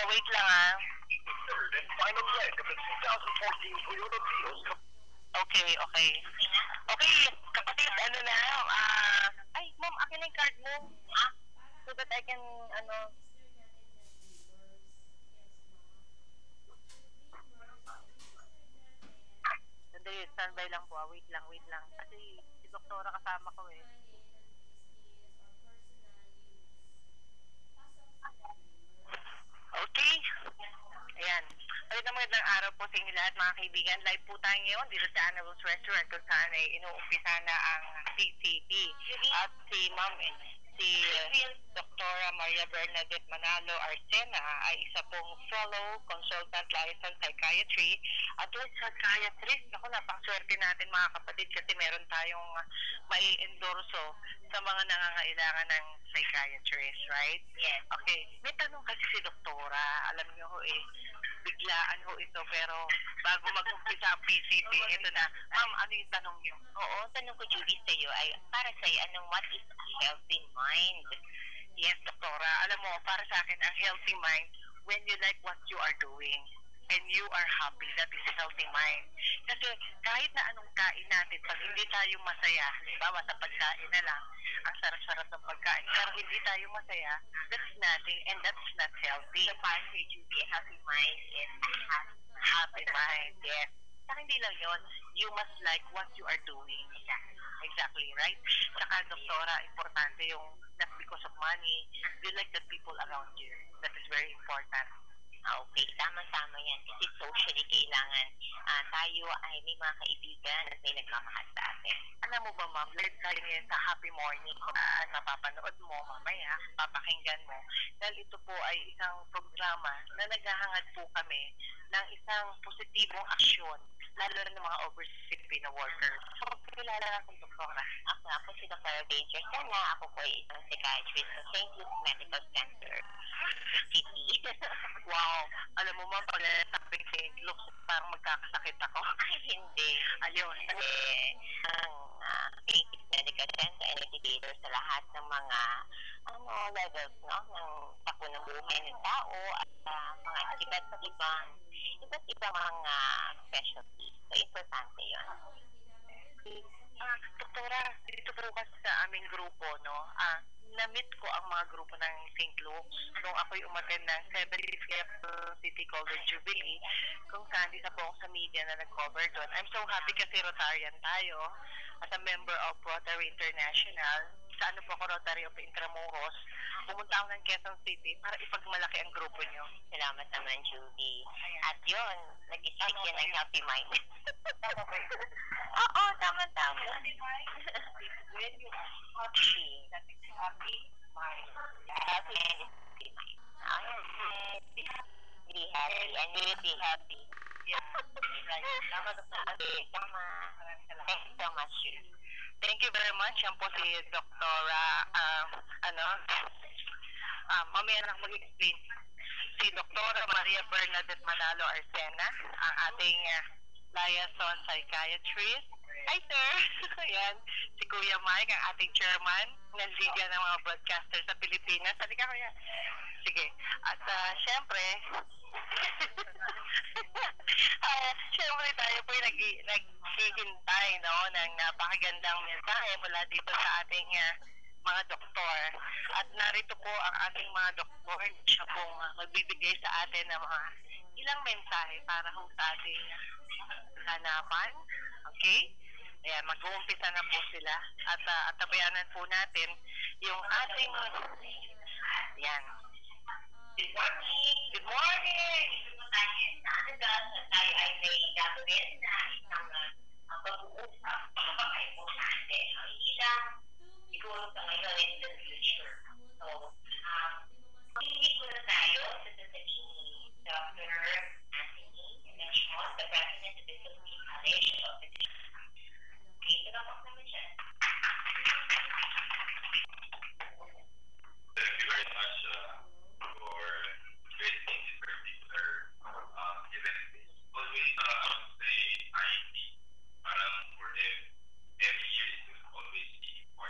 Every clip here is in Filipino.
wait lang ah. Third and final leg of the 2014 Toyota Vios. Okay, okay. Okay, kapatid, ano na, ay, ma'am, akin na yung card mo. Ha? So that I can, sandali, standby lang po, wait lang, wait lang. Kasi si doktora kasama ko eh. Okay. Ayan. Magandang araw po sa inyo lahat mga kaibigan. Live po tayo ngayon dito sa Annabelle's Restaurant kung saan ay inuumpisa na ang CCP. At si Ma'am, si Dr. Maria Bernadette Manalo Arcena ay isa pong fellow consultant licensed psychiatry at with psychiatrist. Ako, napakaswerte natin mga kapatid kasi meron tayong mai-endorso sa mga nangangailangan ng psychiatrist, right? Yes. Okay. May tanong kasi si Doktora. Alam niyo ho biglaan ho ito pero bago mag-umpisa ang PCP, ito na. Ma'am, ano yung tanong niyo? Oo, tanong ko, Judy, sa iyo ay para sa iyo, what is healthy mind? Yes, Doktora. Alam mo, para sa akin, ang healthy mind, when you like what you are doing and you are happy, that is healthy mind. Kasi kahit na anong kain natin, pag hindi tayo masaya, halimbawa sa pagkain na lang, ang sarap-sarap ng pagkain, pero hindi tayo masaya, that's nothing and that's not healthy. So, para sa iyo, Judy, happy mind is Happy mind, yes. Saka hindi lang yun, you must like what you are doing. Exactly, right? Saka, Doktora, importante yung not because of money, you like the people around you. That is very important. Okay, tama-tama yan. Kasi socially kailangan tayo ay may mga kaibigan at may nagmamahal sa atin. Alam mo ba, ma'am, learn tayo ngayon sa Happy Morning napapanood mo mamaya, papakinggan mo. Dahil ito po ay isang programa na naghahangad po kami ng isang positibong aksyon, lalo na ng mga overseas Filipino workers. So, magpapilala na akong doktora. Ako nga po si Dr. Baker Sana. Ako po ay isang psychiatrist sa St. Luke's Medical Center, City. Wow! Alam mo, ma'am, pag nasabing St. Luke's, parang magkakasakit ako. Ay, hindi. Ayun. Ang St. Luke's Medical Center ay nag-cater sa lahat ng mga levels, no? Ng takbo ng buhay ng tao at mga iba't ibang mga specialties. So, importante yun. Doktora, dito po kasi sa aming grupo, no, na-meet ko ang mga grupo ng St. Luke's nung ako'y umattend ng 75th City College Jubilee, kung saan isa po ako sa media na nag-cover doon. I'm so happy kasi Rotarian tayo as a member of Rotary International. Sa ano po ako, Rotary of Intramuros. Pumunta ako ng Quezon City para ipagmalaki ang grupo nyo. Salamat naman, Judy. At yun, nag-isip yan ng happy mind. Oo, tama-tama. When you are happy, that is happy mind. Happy and happy mind. Be happy and you will be happy. Yes, right. Tama, Doktora. Okay, tama. Thank you so much, Judy. Thank you very much. Yan po si Doktora, mamaya na mag-explain. Si Doktora Maria Bernadette Manalo Arcena, ang ating liaison psychiatrist. Hi, sir! Yan, si Kuya Mike, ang ating chairman ng Liga ng mga Broadcasters sa Pilipinas. Halika, Kuya. Sige. At syempre, syempre tayo po yung naghihintay, no, ng napakagandang mensahe mula dito sa ating mga doktor. At narito po ang ating mga doktor. Siya pong magbibigay sa atin ng mga ilang mensahe para ho sa ating hanapan. Okay? Ayan, mag-uumpisa na po sila. At tabayanan po natin yung ating yan. Good morning! Good morning! Tayo ay may gagawin na isang pag-uusap ay po natin. Isang siguro sa ngayon in the future. So, hindi ko na tayo sa sasabihin ni Dr. Anthony Menchon, the President of the Philippine College of Physicians. Okay, ito na po naman siya. Thank you very much for creating this particular event. Always, I would say, IT, parang for every year, it will always be important.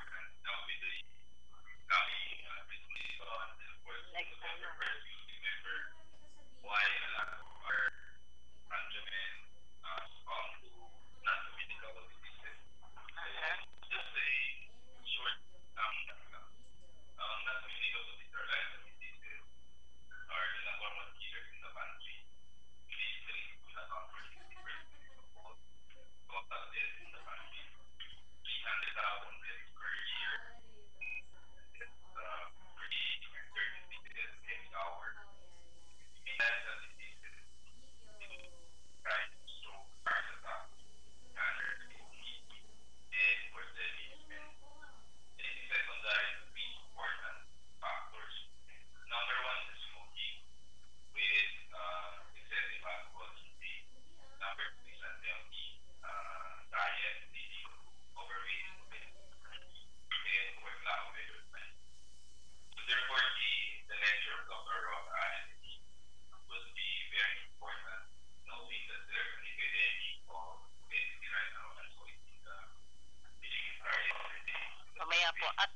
at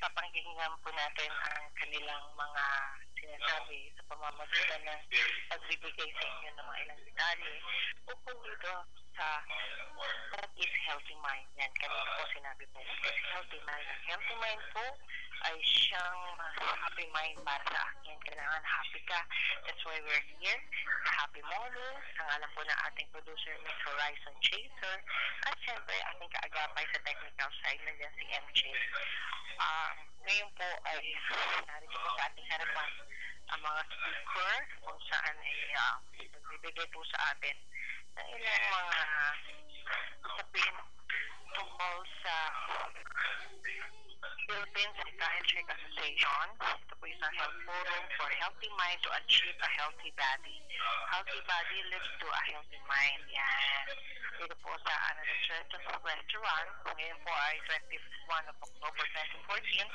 papakinggan po natin ang kanilang mga sinasabi sa pamamagitan ng pagbibigay sa inyo ng mga ilang detalye ukol dito sa what is healthy mind. Yan, kanina po sinabi po, what is healthy mind? Ang healthy mind po ay siyang happy mind para sa akin. Kailangan happy ka. That's why we're here. Sa Happy Morning, ang alam po ng ating producer, Miss Horizon Chaser, at syempre ating kaagapay sa technical side na dyan si MJ. Ngayon po ay narito po sa ating harapan ang mga speaker kung saan ay magbibigay po sa atin ng ilang mga sabihin tungkol sa Philippine Psychiatric Association. Ito po isang health forum for healthy mind to achieve a healthy body. Healthy body leads to a healthy mind. Yan. Dito po sa Restaurant. Ngayon po ay 21 of October 2014.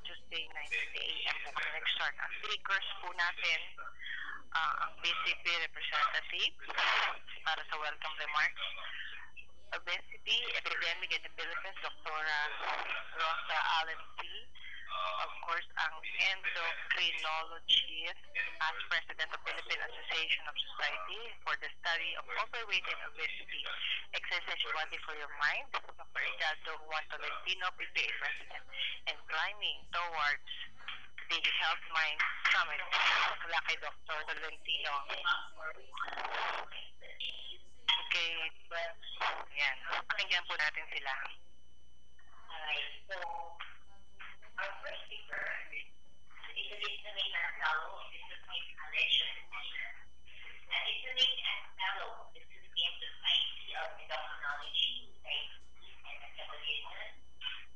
Tuesday, 9:30 a.m. po kami nag-start. Ang speakers po natin, ang PCP representative para sa welcome remarks. Obesity epidemic in the Philippines, Dr. Rosa Allen C. Of course, ang endocrinologist as President of Philippine Association of Society for the Study of Overweight and Obesity, Exercise Body for Your Mind, Dr. Ricardo Juan Tolentino, PPA President, and climbing towards the Health Mind Summit. Mula kay Dr. Tolentino. Okay, yan. Pakinggan po natin sila. Alright, so our first speaker is a listening and fellow of the Philippine Election and listening and fellow of the Philippine Society of Endocrinology, Safety, and Metabolism,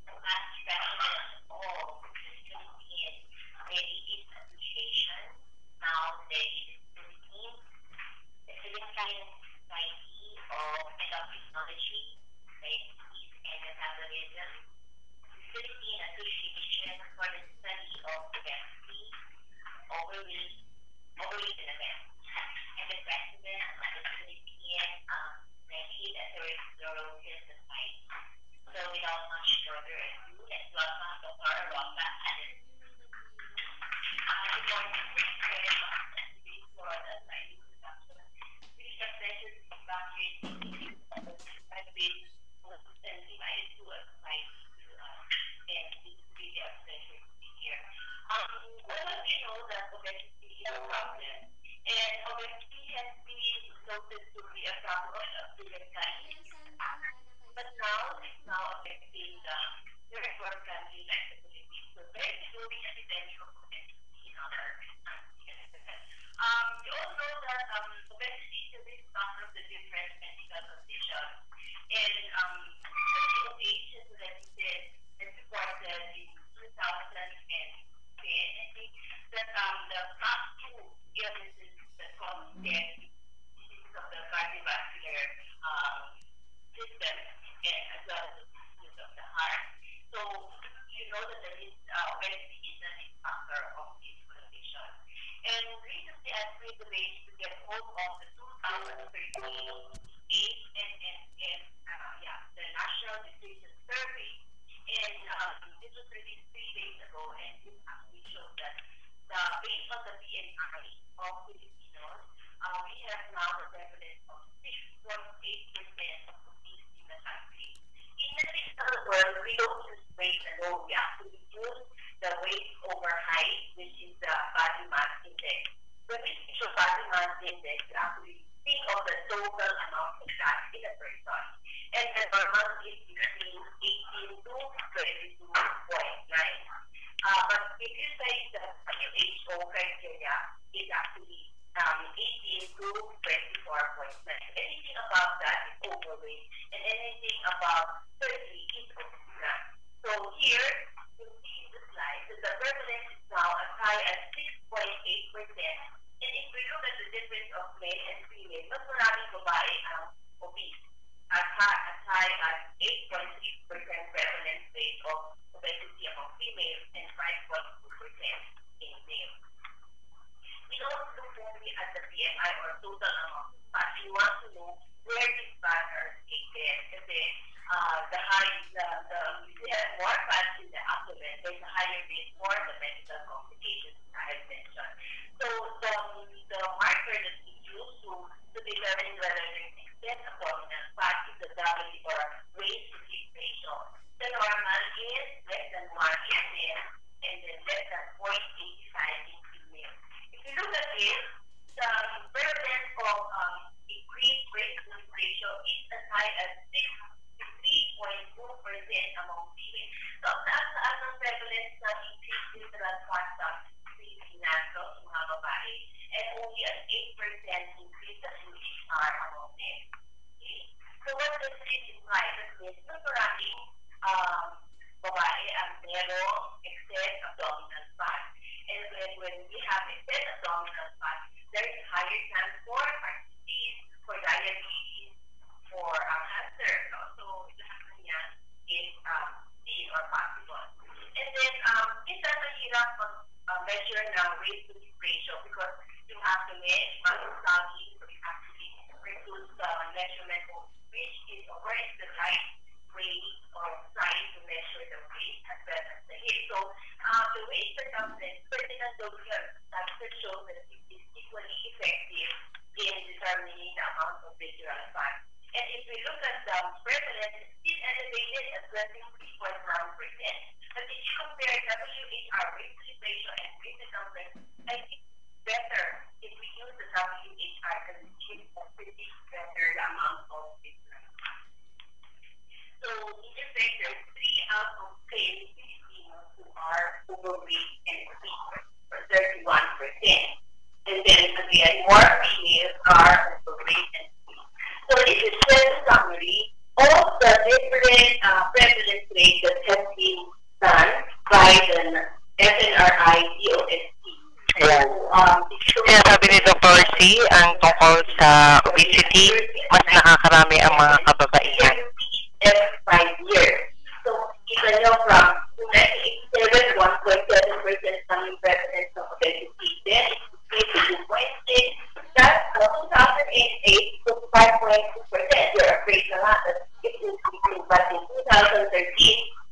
who has president of the Philippine Diabetes Association, now Diabetes Philippines, the Philippine Society of Endocrinology, Diabetes, and Metabolism, the Philippine Association for the Study of Obesity, Overweight, and Obesity, and the President of the Philippine Diabetes Atherosclerosis Society. So without much further ado, let's welcome Dr. Rosa Allen. Good morning, very much, and thank you for the nice introduction. It is a pleasure to be back here in I've been invited to a society and it is really a pleasure to be here. All of you know that obesity is a problem, and obesity has been noted to be a problem of different kinds. But now it's now affecting the very poor countries like the Philippines. So there is growing epidemic of obesity in our countries. You all know that obesity is a risk factor of the different medical conditions. And WHO has said and reported in 2010, I think, that the top two illnesses that cause death is of the cardiovascular system and as well as the disease of the heart. So you know that there is obesity is a risk factor of this condition. And recently I was privileged to get hold of the 2013 AIDS and the National Nutrition Survey. And this was released 3 days ago, and it actually shows that based on the BMI of Filipinos, we have now the prevalence of 6.8% of obesity in the country. In the rest of the world, we don't use weight alone. We actually use the weight over height, which is the body mass index. When we speak of body mass index, we actually think of the total amount of fat in a person. And the normal is between 18 to 22.9. But if you say the WHO criteria is actually 18 to 24.9. Anything above that is overweight, and anything above 30 is obese. So here, you see in the slide that the prevalence is now as high as 6.8%. And if we look at the difference of male and female, mas maraming babae ang obese. As high as 8.6% prevalence rate of obesity among females and 5.2% in males. We don't look only at the BMI or total amount market male and then less than 0.85 in female. If you look at this, the prevalence of increased weight-to-weight ratio is as high as 63.2% among females. So, taas ang prevalence ng increased visceral fat sa pinaso sa mga babae, and only an 8% increase sa UHR among men. Okay? So, what does this imply? That means, naturally, babae ang merong excess abdominal fat. And when we have excess abdominal fat, there is higher chance for heart disease, for diabetes, for cancer. No? So, lahat na yan is seen or possible. And then, minsan mahirap measure ng weight-to-weight ratio because you have to measure study, so you have to reduce the measurement of which is where is the right way or size to measure the weight as well as the hip. So, the weight circumference, pertinent doppler, that shows that it is equally effective in determining the amount of visceral fat. And if we look at the prevalence, it's still elevated at 23.1%. But if you compare WHR weight-to-weight ratio and weight circumference, I think it's better if we use the WHR because it gives a pretty better amount of visceral fat. So, in effect, there's 3 out of 10 Filipinos who are overweight and obese, for 31%. And then again, more females are overweight and obese. So, this is just a summary of the different prevalence rates that have been done by the FNRI DOST. Ayan. Kaya sabi ni Dr. C, ang tungkol sa obesity, mas nakakarami ang mga kababaihan. Every 5 years. So, kita nyo from 1987, 1.7% ang prevalence of obesity. Then, it increased to 2.6%. That's 2008, it was 5.2%. You're afraid na nga that it is increasing. But in 2013,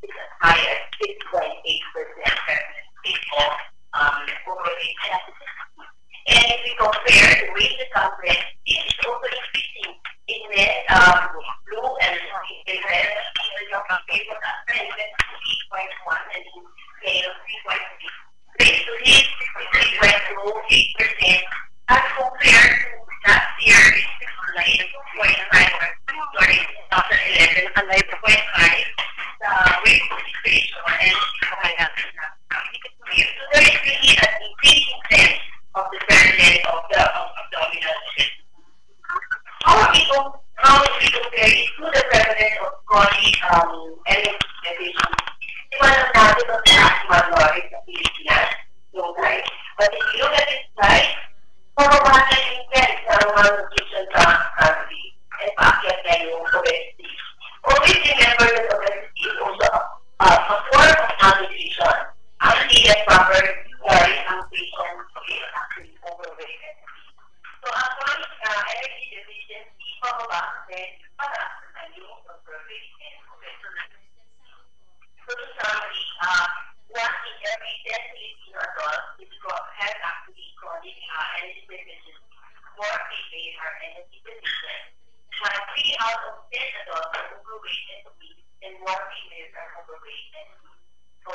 it's as high as 6.8% prevalence people overweight. And if we compare the weight circumference, it is also increasing in red, blue, and in red. Yung people that are 3.1 and in male 3.3. Weight to hip 3.28%. As compared to last year, it's 2.9%. Sorry, 2011, 5.5. The weight to hip ratio and so there is really an increasing trend of the prevalence of the abdominal obesity. How do we compare it to the prevalence of chronic energy deficiency? Diba lang natin ang malnourished sa Pilipinas, yung guys. But if you look at this slide, pababa na yung trend sa malnutrition sa country and paakyat na yung obesity. Always remember that obesity is also a form of malnutrition. Actually, the proper ang patient is actually overweight. So, ang chronic energy deficiency, pababa kasi para sa yung overweight and obesity. So, in summary, 1 in every 10 Filipino adults has actually chronic energy deficiency. More females are energy deficient. 3 out of 10 adults are overweight and obese, and more females are overweight and obese. So,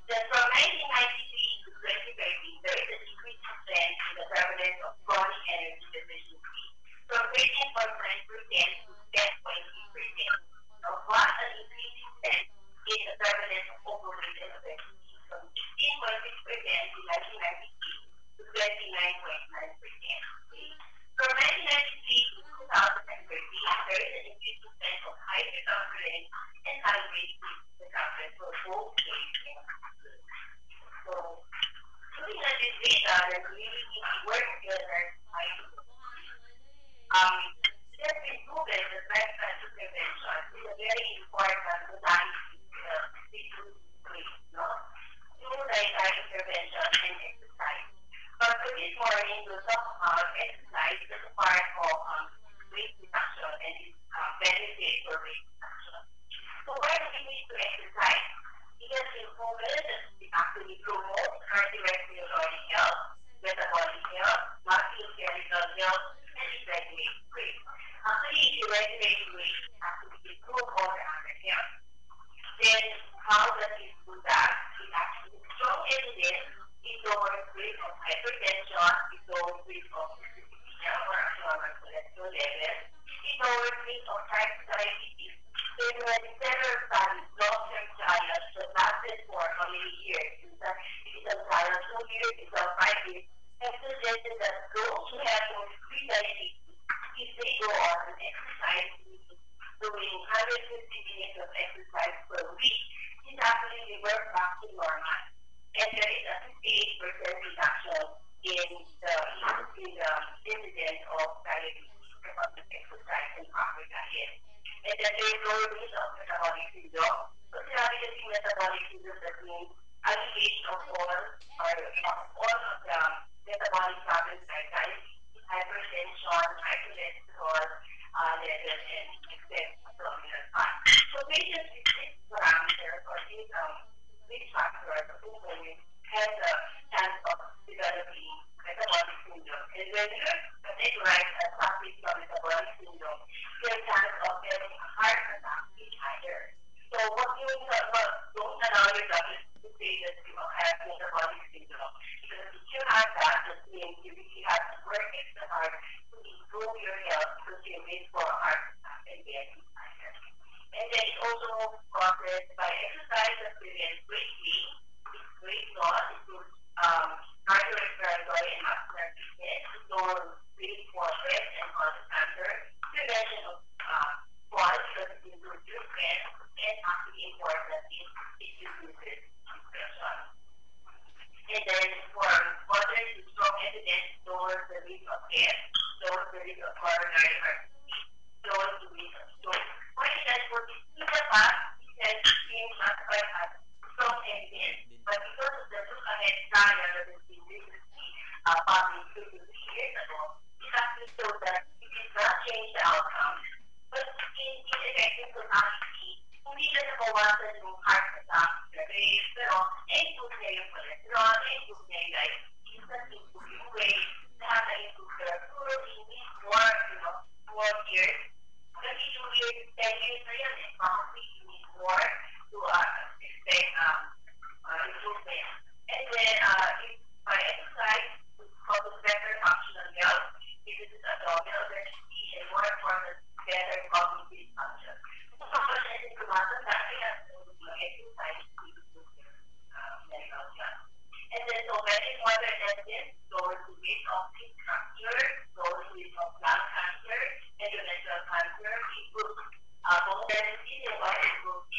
then from 1993 to 2013, there is a decreasing trend in the prevalence of chronic energy deficiency from 13.9% to 10.3%. Now, what an increasing trend in the prevalence of overweight and obesity from 16.6% in 1993 to 29.9%. Okay? From 1993 to 2013, there is an increasing trend of high circumference and high weight circumference for both males and females. So, looking at this data, the community work together there's been proven that breast cancer prevention is a very important modality to weight, no? Through dietary intervention and exercise. But for this morning, we'll talk about exercise as a part of weight reduction and its benefit for weight reduction. So why do we need to 50 minutes of exercise per week, is actually revert back to normal. And there is a 58% reduction in the incidence of diabetes because of exercise and proper diet. And then there is lower risk of metabolic syndrome. So sinabi kasi metabolic syndrome, that means alleviation of all of the metabolic problems like diabetes, hypertension, high cholesterol levels, and excess abdominal fat. So patients with these parameters or these risk factors of insulin has a chance of developing metabolic syndrome. And when you're categorized as high-risk metabolic syndrome, your chance of getting a heart attack is higher. So what you don't allow your doctors to say that you have metabolic syndrome. Because if you have that, that means you really have to work extra hard to improve your health because your risk for a heart attack and getting higher. And then it also causes by exercise that prevents weight gain, weight loss, improves cardiorespiratory and muscular fitness, lower risk for breast and causes cancer, prevention of falls because it improves your strength, and actually important is it reduces depression. And then for moderate to strong evidence, lowers the risk of death, lowers the risk of coronary heart disease, lowers the risk of stroke. For example, in the past, it has been classified as strong evidence, but because of the look-ahead trial that has been recently published 2 to 3 years ago, it actually showed that it did not change the outcome. But in effective totality, hindi na nabawasan yung heart attack rate, pero na-improve niya yung cholesterol, na-improve niya yung diabetes, na-improve yung weight, na-improve the food, in these more years. Kasi 2 years, 10 years na yan, probably you need more to expect improvement. And then, if by exercise, it causes better functional health, reduces abdominal density, and more important, better cognitive function. So, kasi tumatanda kaya exercise to improve their medical health. And then, so very important evidence, lowers the risk of skin cancer, lowers the risk of lung cancer, endometrial cancer, improves bone density, and what improves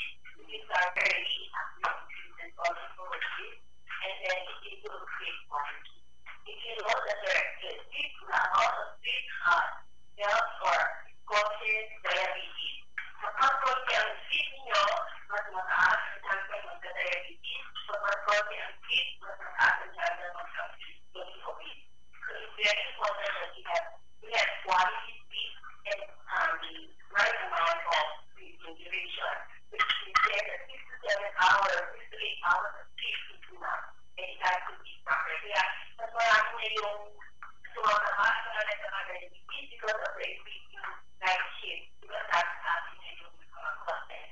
these are very active and also and then it improves sleep quality. If you know that there is sleep, also sleep health or causes diabetes. Kapag konti ang sleep ninyo, mas mataas ang chance ng magka-diabetes. Kapag konti ang sleep, mas mataas ang chance ng magka-obese. So it's very important that you have quality sleep and the right amount of sleep duration, which is there that 6 to 7 hours, 6 to 8 hours of sleep is enough. And it has to be proper. Kaya mas marami na yung sumakamas na nagkaka-diabetes because of the increasing night shift. Because that's happening in your content.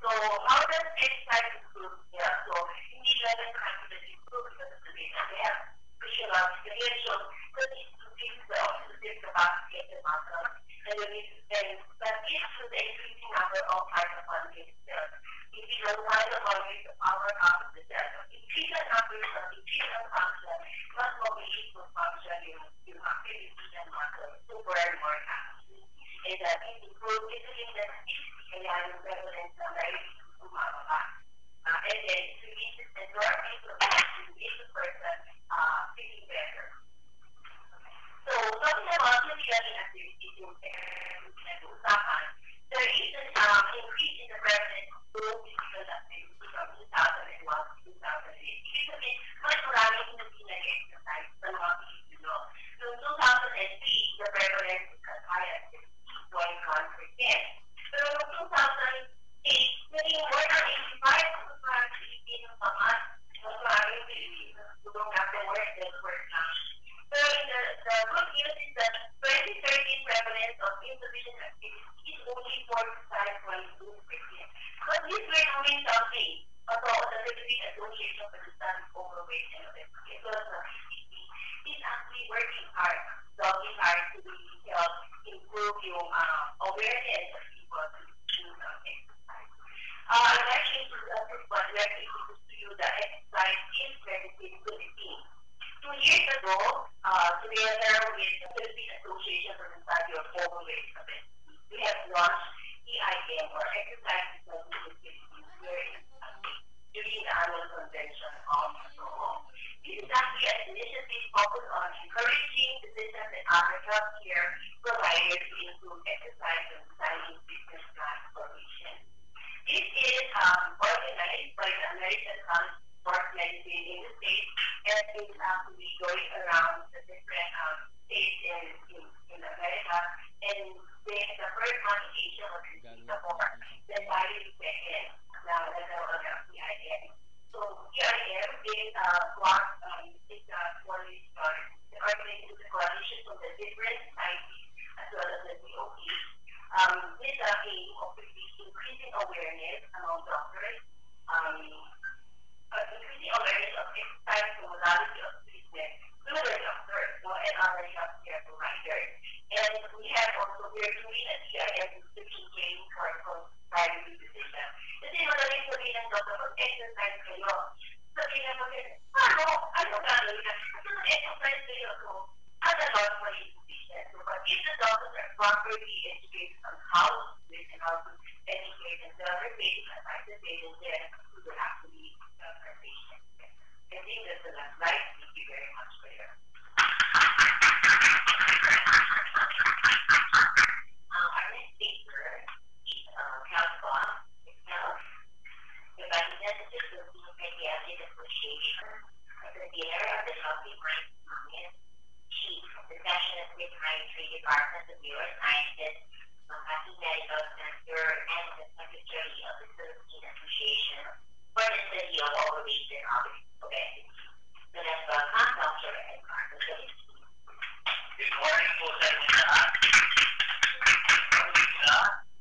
So how does exercise improve? Yeah, so hindi lang ang confidence improve because of the data. They have visual stimulation that increases the oxidative capacity of the muscle and that leads to the increasing number of mitochondrial cells. If you don't mitochondria, the power up of the cells. Increase the numbers of increase the function, mas mabilis to function yung activity ng muscle to burn more calories. And that it improves insulin sensitivity, kaya yung prevalence ng diabetes bumababa. And then it releases endorphins, so it makes the person feeling better. So, talking about physical activities yung pinag-uusapan, there is an increase in the prevalence of low physical activity from 2001 to 2008. Ibig sabihin, mas maraming hindi nag-exercise sa mga Pilipino. So, in 2003, the prevalence is as high as 6.1%. Pero noong 2008, naging more than 85% of mga Pilipino pa man, mas maraming Pilipino tulong natin work than work lang. Pero the good news is that 2013 prevalence of insufficient activity is only 45.2%. But this we're doing something. Although the Philippine Association for the Study of Overweight and Obesity, as well as the PCP, is actually working hard to really help improve yung awareness of people to do some exercise. I'm actually directly to you the exercise in medicine Philippines. 2 years ago, together with the Philippine Association for the Study of Overweight and Obesity, we have IAM or exercise physical activities during the annual convention of PROO. This is actually an initiative focused on encouraging physicians and other healthcare providers to improve exercise and designing business plans for patients. This is organized by the American College of Sports Medicine in the States, and it is actually going around the different states in America, and the first one in Asia was in Singapore, then finally the second, now that's our CIM. So CIM is what is formally started. The organization is a coalition from the different societies as well as the DOE. This aim of increasing awareness among doctors, increasing awareness of exercise, the modality of treatment to their doctors and other healthcare providers. And we are doing a CIM prescription training for primary physicians. Kasi madaling sabihin ng doktor, mag-exercise kayo. Sabihin ng doktor, ano gano'n yan? Kasi mag-exercise kayo. So, as a lot for you physicians. So, but if the doctors are properly educated on how to do it and how to educate and tell their patients, advise the patients, then we will actually help our patients. I think that's the last slide. Thank you very much for your our next speaker is Kalpa itself, the representative of the Pediatric Association, the chair of the Healthy Mind Summit, chief of the Section of Psychiatry Department of Neurosciences, Makati Medical Center, and the secretary of the Philippine Association for the Study of Overweight and Obesity. So let's welcome Dr. Edgar. Good morning po sa inyo lahat.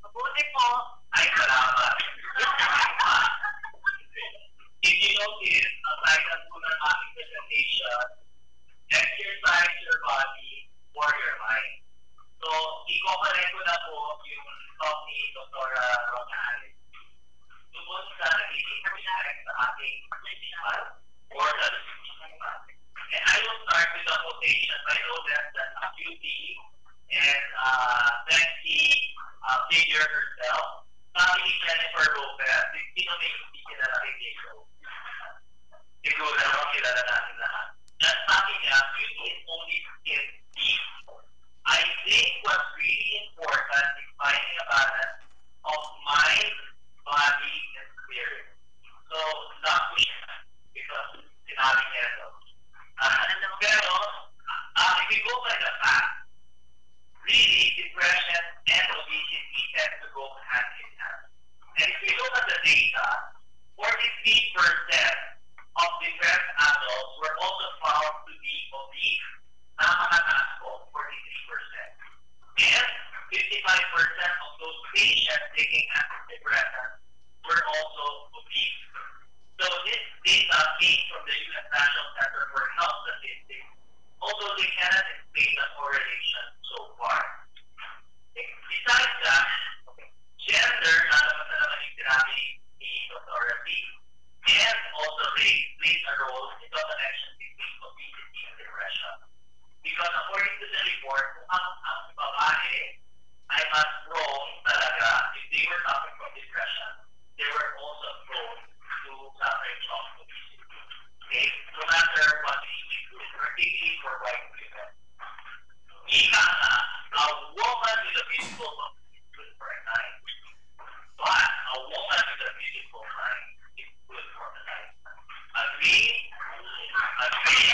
Mabuti po. Ay, salamat. If you notice, ang title po ng aking presentation, Exercise Your Body for Your Mind. So, i-cooperate ko na po yung talk ni Dr. Ronald tungkol sa nagiging effect sa ating principal or the principal. And I will start with a quotation by no less than a beauty and Nancy figure herself. Sabi ni Jennifer Lopez, sino may hindi kilala kay Diego? Siguro naman kilala natin lahat. At sabi niya, beauty is only skin deep. I think what's really important is finding a balance of mind, body, and spirit. So, love ko siya because sinabi niya ito. Pero, if we go by the fact, really, depression and obesity tend to go hand in hand. And if we look at the data, 43% of depressed adults were also found to be obese. Napakataas po, 43%. And 55% of those patients taking antidepressants were also obese. So this data came from the U.S. National Center for Health Statistics, although they cannot explain the correlation so far. Besides that, gender, nalabas na naman yung sinabi ni Dr. Rafi, and also race plays a role in the connection between obesity and depression. Because according to the report, kung ang babae ay mas prone talaga, if they were suffering from depression, they were also prone to suffering from obesity. Okay? No matter what age group, particularly for white women. Ika na, a woman with a beautiful body is good for a night. But a woman with a beautiful mind is good for a night. Agree? Agree?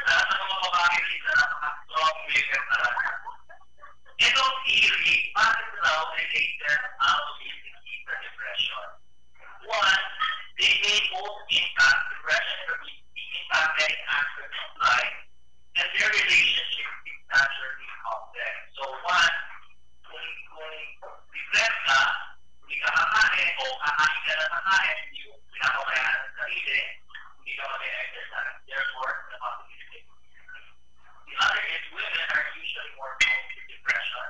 Lahat ng mga babae dito napaka-strong women talaga. Itong theory, bakit raw related ang obesity sa depression? One, they may both impact depression and obesity, impact many aspects of life, and their relationship is naturally complex. So one, kung depressed ka, hindi ka kakain o kakain ka na kakain, hindi mo pinapakayanan ng sarili, hindi ka mag-exercise, therefore, napapagilid. The other is women are usually more prone to depression,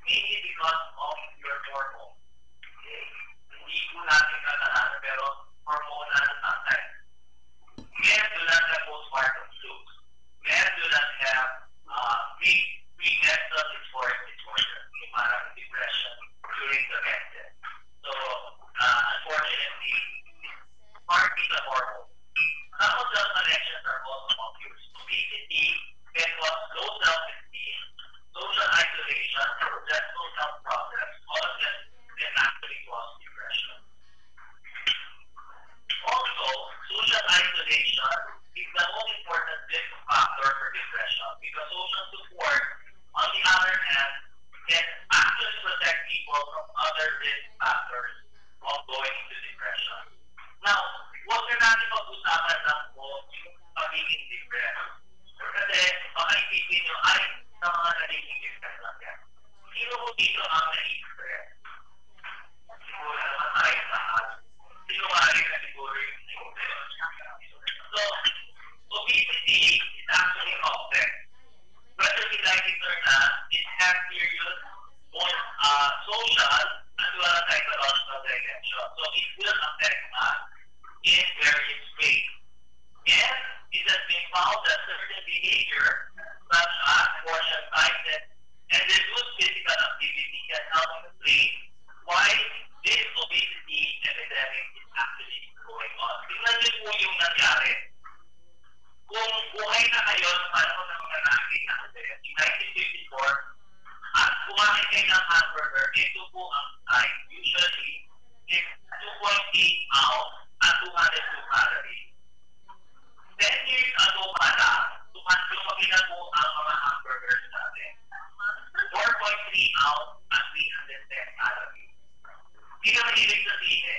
mainly because of your hormones. Okay? Hindi ko natin katalanan, pero hormonal aspect. Men do not have postpartum blues. Men do not have premenstrual dysphoric disorder, yung parang depression during people from other risk factors of going into depression. Now, huwag na natin pag-usapan lang po yung pagiging depressed. Kasi baka isipin nyo, ay, sa mga nagiging depressed lang yan. Sino ko dito ang nai-stress? Siguro naman tayo lahat. Sinungaling na siguro yung so, obesity is actually complex. Whether we like it or not, it has serious, both social as well as psychological dimension. So it will affect us in various ways. And it has been found that certain behavior, such as portion sizes and reduced physical activity, can help explain why this obesity epidemic is actually going on. Tingnan niyo po yung nangyari. Kung buhay na kayo sa panahon ng mga nakikita natin, in 1954, at kumain kayo ng hamburger, ito po ang size. Usually, is 2.8 ounce at 202 calories. 10 years ago pala, lumaki na po ang mga hamburgers natin. 4.3 ounce at 310 calories. Hindi na mahilig sa sine.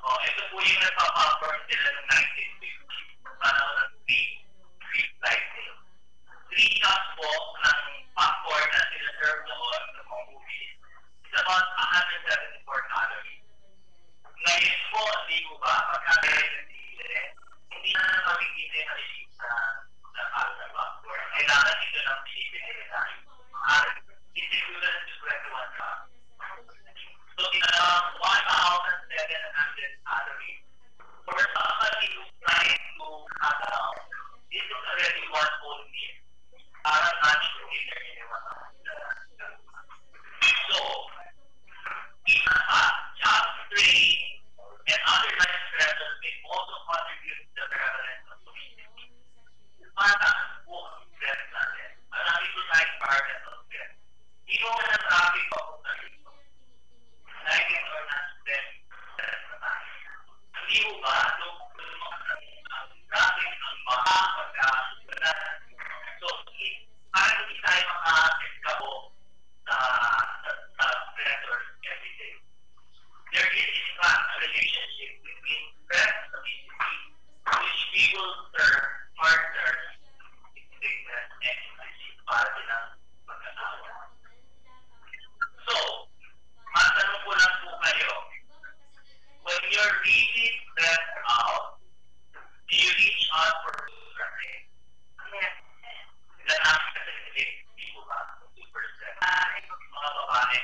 Ito po yung nagpa-popcorn sila ng 1950. Panahon ng free slicing. 3 cups po ng popcorn na sinaserve noon ng mga movies is about 174 calories. Ngayon po, hindi ko ba, pagkakain ng sine, hindi na makikita yung nalilip sa popcorn. Kailangan ito ng pinipili nila. It's equivalent to 21 cups. So, it's 1,700 calories. For somebody who's trying to cut down, this is already one whole meal. Parang lunch dinner in a So, job training and other life stressors may also contribute to the prevalence of obesity. Mataas po ang stress natin. Marami po tayong partners of stress. Hindi mo na traffic pa kung narito. Like it or not, stress na tayo. Hindi mo ba, ang traffic ang mga pagkakasulat. So, parang hindi tayo maka-escapo sa stressors every day. There is, in fact, a relationship between stress and obesity, which we will serve partners in sickness and in disease para silang mag-asawa. So, matanong ko lang po kayo, when you're really stressed out, do you reach out for food traffic? Ilan ang kasi hindi ko ba? Super stress. Mga babae.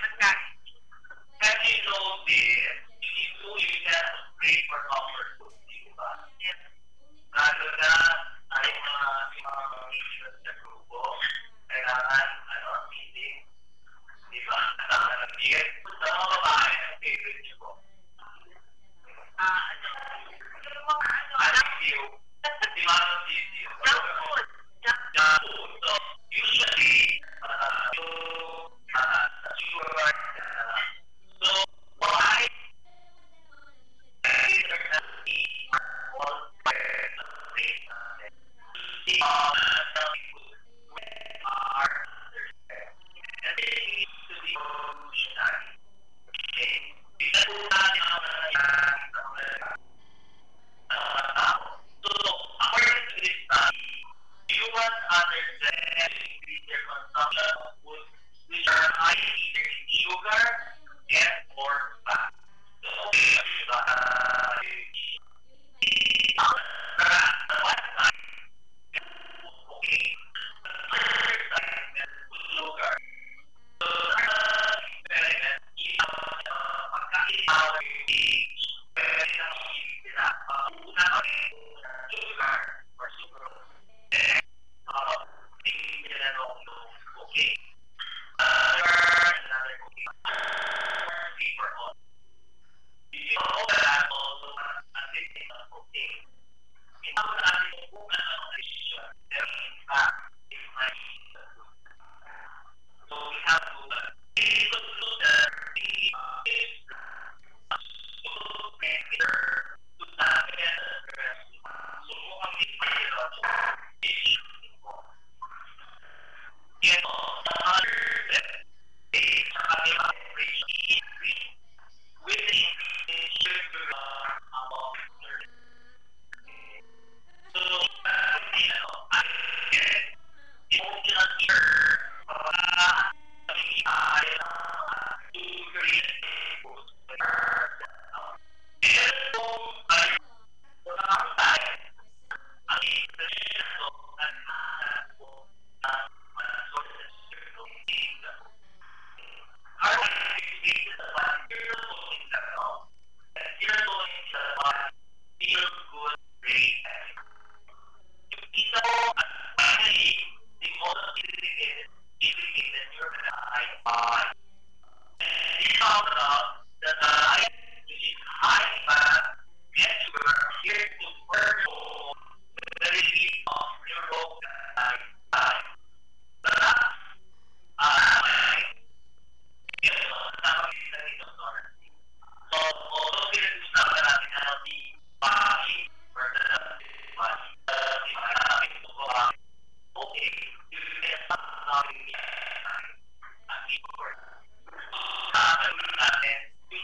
Have you noticed, you can pray for comfort food, hindi ko ba? Lalo na ay mga issues sa grupo, kailangan, meeting, di ba? Kasama ng bigay. Sa mga babae, ang favorite niyo po? Sisiyo. Di ba ang sisiyo? Junk food. So, usually, so, why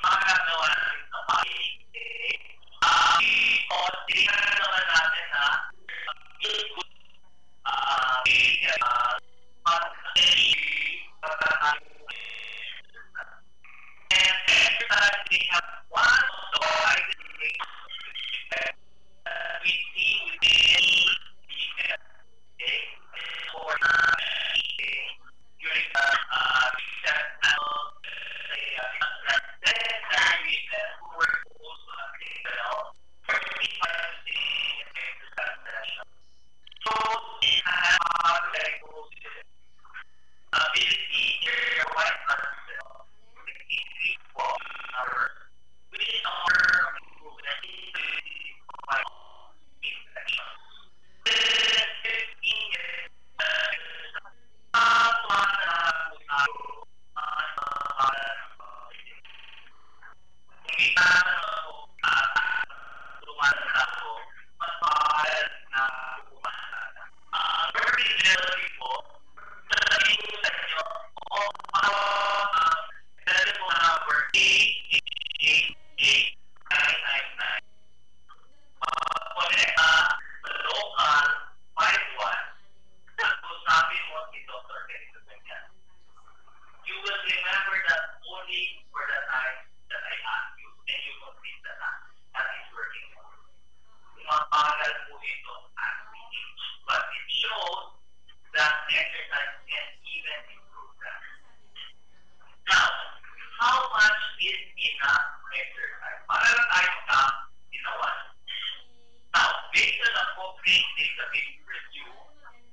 makakagawa natin sa pagkain. O, tingnan naman natin na and exercise, we have one of the widest range we see within female, okay? For during the recent transgender women who were exposed to a female, exercise session. So, they have ability in white blood cells to increase power, which is our improvement in infection. This 15 years you will remember that only for the time that I asked you, and you complete the task. That is working for you. Mabagal po ito as we age, but it shows that exercise can even improve that. Now, how much is enough exercise? Para lang tayo ginawa. Now, based on the Cochrane database review,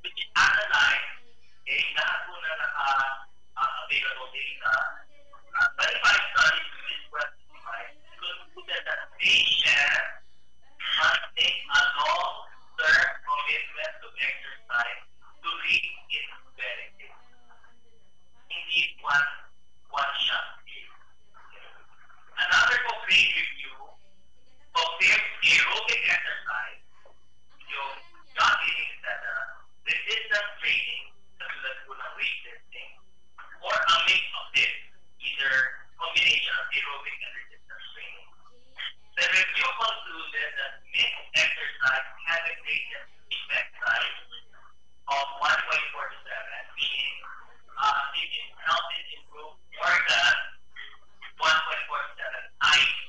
which analyzed lahat po na available data, 35 studies to this classified concluded that patients must take a long-term commitment to exercise to reach its benefits. Indeed, one shot. Another Cochrane review compares aerobic exercise, yung jogging, etc., resistance training, katulad po ng weightlifting, or a mix of this, either combination of aerobic and resistance training. The review concluded that mixed exercise had a greatest effect size of 1.47, meaning it helped it improve more than 1.47 times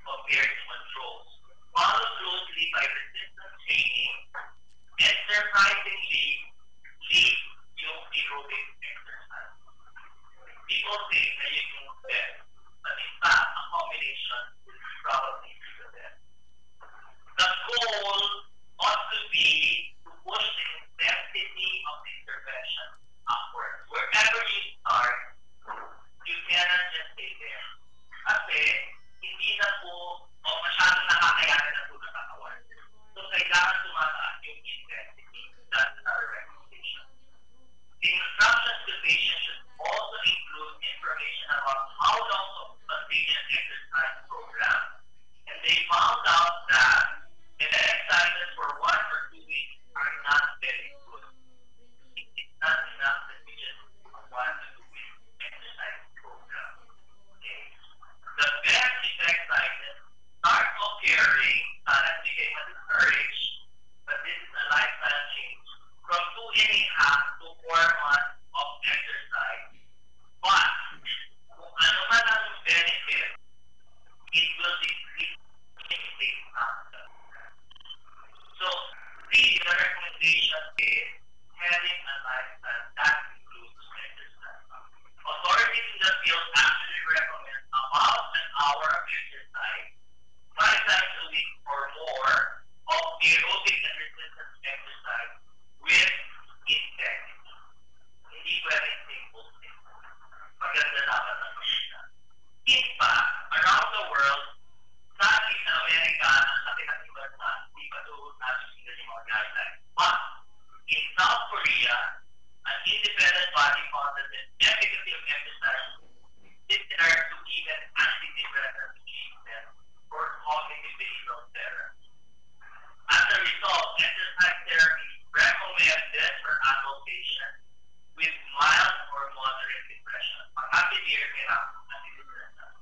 compared to controls. Followed closely by resistance training, and surprisingly, lead yung aerobic exercise. People think na yun yung best, but in fact, a combination is probably the best. The goal ought to be to push the intensity of the intervention upwards. Wherever you start, you cannot just stay there. Kasi, hindi na po, o masyadong nakakayanan na po ng katawan. So, kailangan tumataas yung intensity. That's our recommendation. The instructions to patients should also include information about how long to sustain an exercise program. And they found out that the exercises for 1 or 2 weeks are not very good. It's not enough that we just 1 to 2 weeks exercise program. Okay? The best exercises start occurring, as we get discouraged, but this is a lifestyle change, from 2.5 to 4 months of exercise. But, kung ano man ang benefit, it will decrease in state factor. So, really, the recommendation is having a lifestyle that includes exercise. Authorities in the field actually recommend about an hour of exercise, 5 times a week or more, of aerobic and resistance exercise with intensity. Hindi pwedeng simple thing. Maganda dapat ang pagkita. In fact, around the world, sa ating sa Amerika, ang laki ng iba, hindi pa doon nasusunod yung mga guidelines. But, in South Korea, an independent body found that the efficacy of exercise is similar to even antidepressant treatment or cognitive behavioral therapy. As a result, exercise therapy is recommended for adult patients with mild or moderate depression. Pag-severe kailangan antidepressant.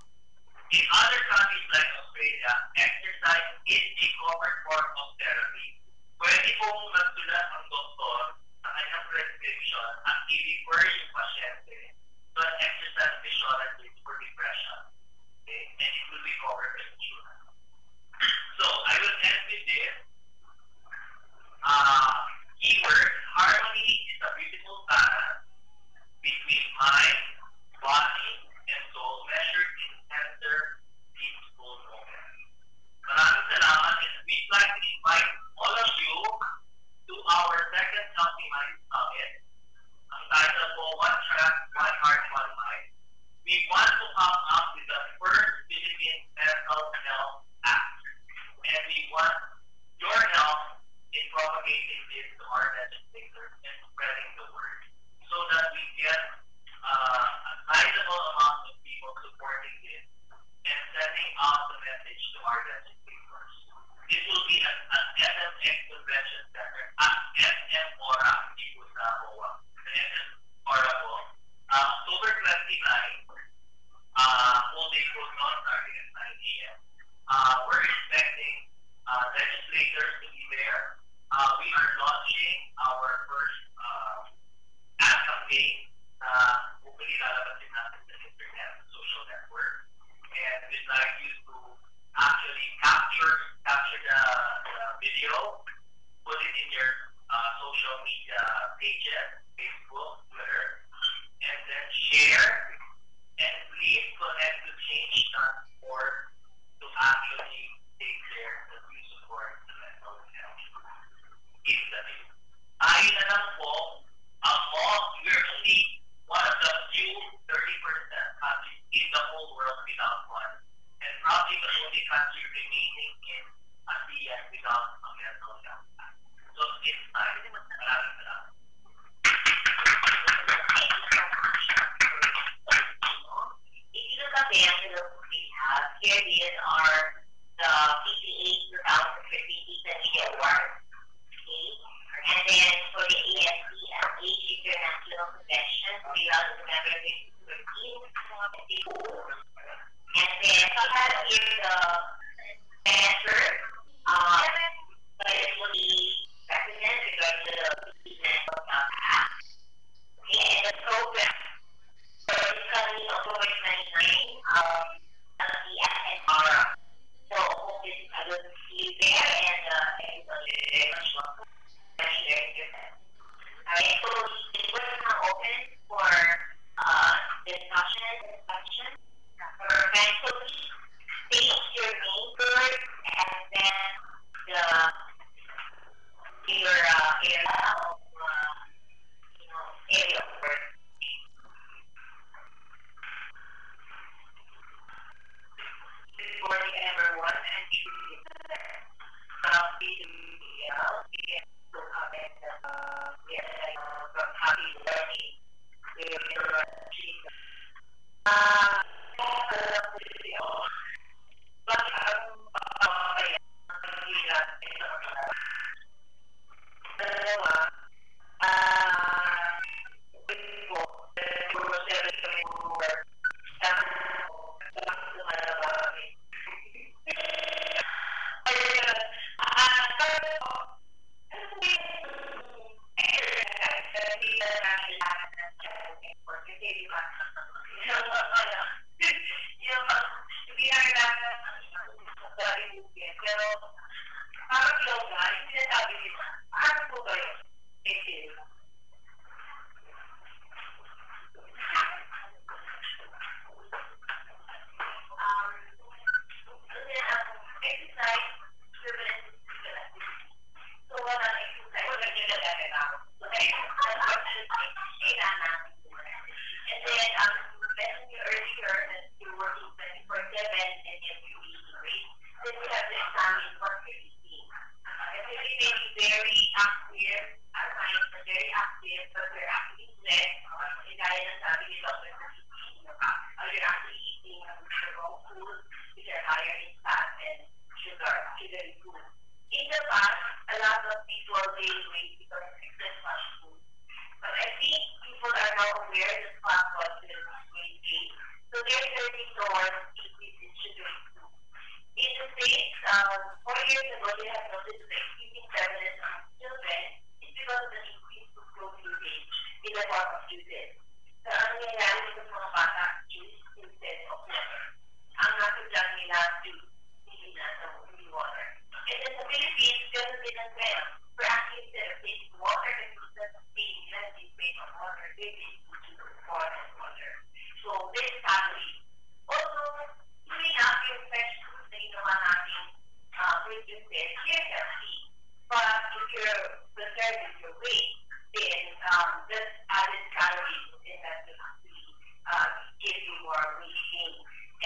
In other countries like Australia, exercise is a covered form of therapy. Pwede pong magsulat ang doktor sa kanyang prescription at i-refer yung pasyente to an exercise physiologist for depression. Okay? And it will be covered by insurance. So, I will end with this. Keyword, harmony is a beautiful balance between mind, body, and soul measured in tender, peaceful moments. Maraming salamat, and we'd like to invite all of you to our second Healthy Mind Summit. Ang title po, One Track, One Heart, One Mind. We want to come up with the first Philippine mental health act. And we want your help in propagating this to our legislators and spreading the word so that we get a sizable amount of people supporting this and sending out the message to our legislators. This will be at SMX Convention Center at SM Ora, dito sa OWA. SM Ora po. October 29, full day program starting at 9 a.m. We're expecting legislators to be there. We are launching our first ad campaign. Hopefully, lalabasin natin sa internet, social network. And we'd like you to actually capture the video, put it in your social media pages, Facebook, Twitter, and then share. And please connect to Change.org to actually take care that we support the mental health. Is that it? Tayo na lang po, we're only one of the few 30% countries in the whole world without one. And probably the only country remaining in ASEAN without a mental health act. So it's time. Maraming salamat. If you look at the envelopes we have, here these are the PCA 2015 Media Awards. Okay? And then for the ASC and Age International Convention, we also remember 2013. And then we have here the measure, but it will be recommended regarding the Mental Health Act. Okay, and the program. So it's coming October 29, the SNR. So I will see you there, and everybody is very much welcome. Alright, so the doors are now open for discussion and questions. So please state your name first, and then your area of area of work. Good morning, everyone, and please to comment from Happy Learning.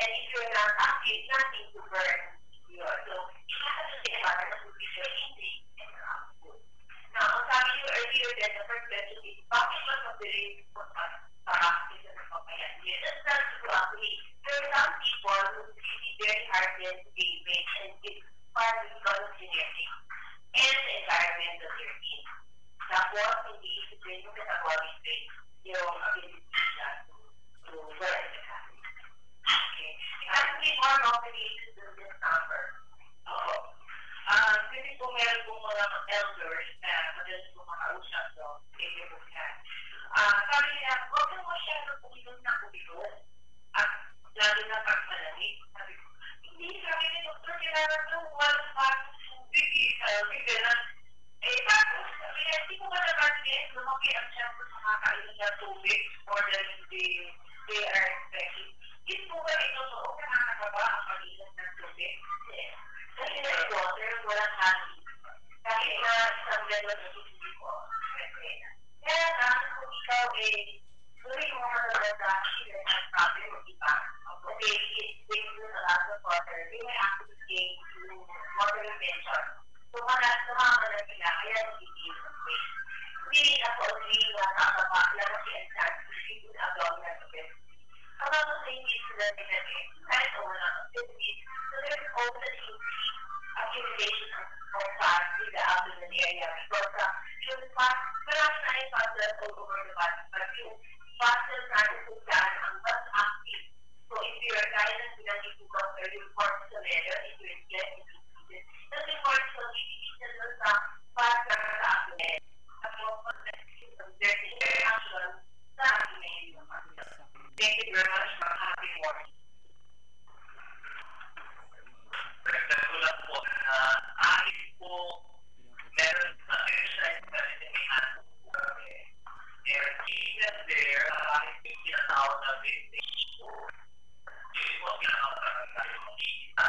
And if you're not active, nothing to burn. So, you have to think about it would be your intake and your output. Now, ang sabi niyo earlier that the first question is, bakit mas mabilis sa practice ng papayan? Yes, that's not true actually. There are some people who really very hard to gain and it's partly because of genetics and the environment that they're in. Tapos, hindi isipin yung metabolic rate, yung ability nila to work. Okay. It has to be more motivated than this number. Oo. Kasi kung meron pong mga elders na madalas po makausap, so, hindi po yan. Sabi nila, huwag mo masyado kumilon na kumilon. At lalo na pag malamig. Sabi ko, hindi, sabi ni Dr. kailangan ng walang pasok tubig, ganun. Tapos, sabi niya, hindi mo ba naman din lumaki ang chance sa makakailan na tubig more than they are expecting. Hindi po ba ito noong nakakaba ang pag-ilan ng tubig? Kasi water, walang honey. Kahit na isang level na hindi ko. Kaya lang, kung ikaw tuloy mo matalaga, sila ang problem mo iba. Okay, they do a lot of water. They may actually gain through water retention. So, sumama na sila, kaya nagiging ng waste. Hindi ako hindi nakakaba, lang kasi ang chance to see with abdominal capacity. Kapag sa hindi sila nilagay, kahit na wala ng activity, so there's also increased accumulation of fat in the abdomen area because yung fat, marami na yung fat cells all over the body, but yung fat cells natin kung saan ang mas active. So if you're guidance with an issue or yung cortisol level, if you're getting increases, then yung cortisol increases dun sa fat cells sa abdomen. Tapos, there's interaction sa abdomen yung fat cells. Thank you very much. Happy morning. Nagkagulat po na kahit po meron sa exercise na rin may hanap po kami. And even there, kahit yung tinatawag na vintage po, yun po tinatawag na tayo makikita.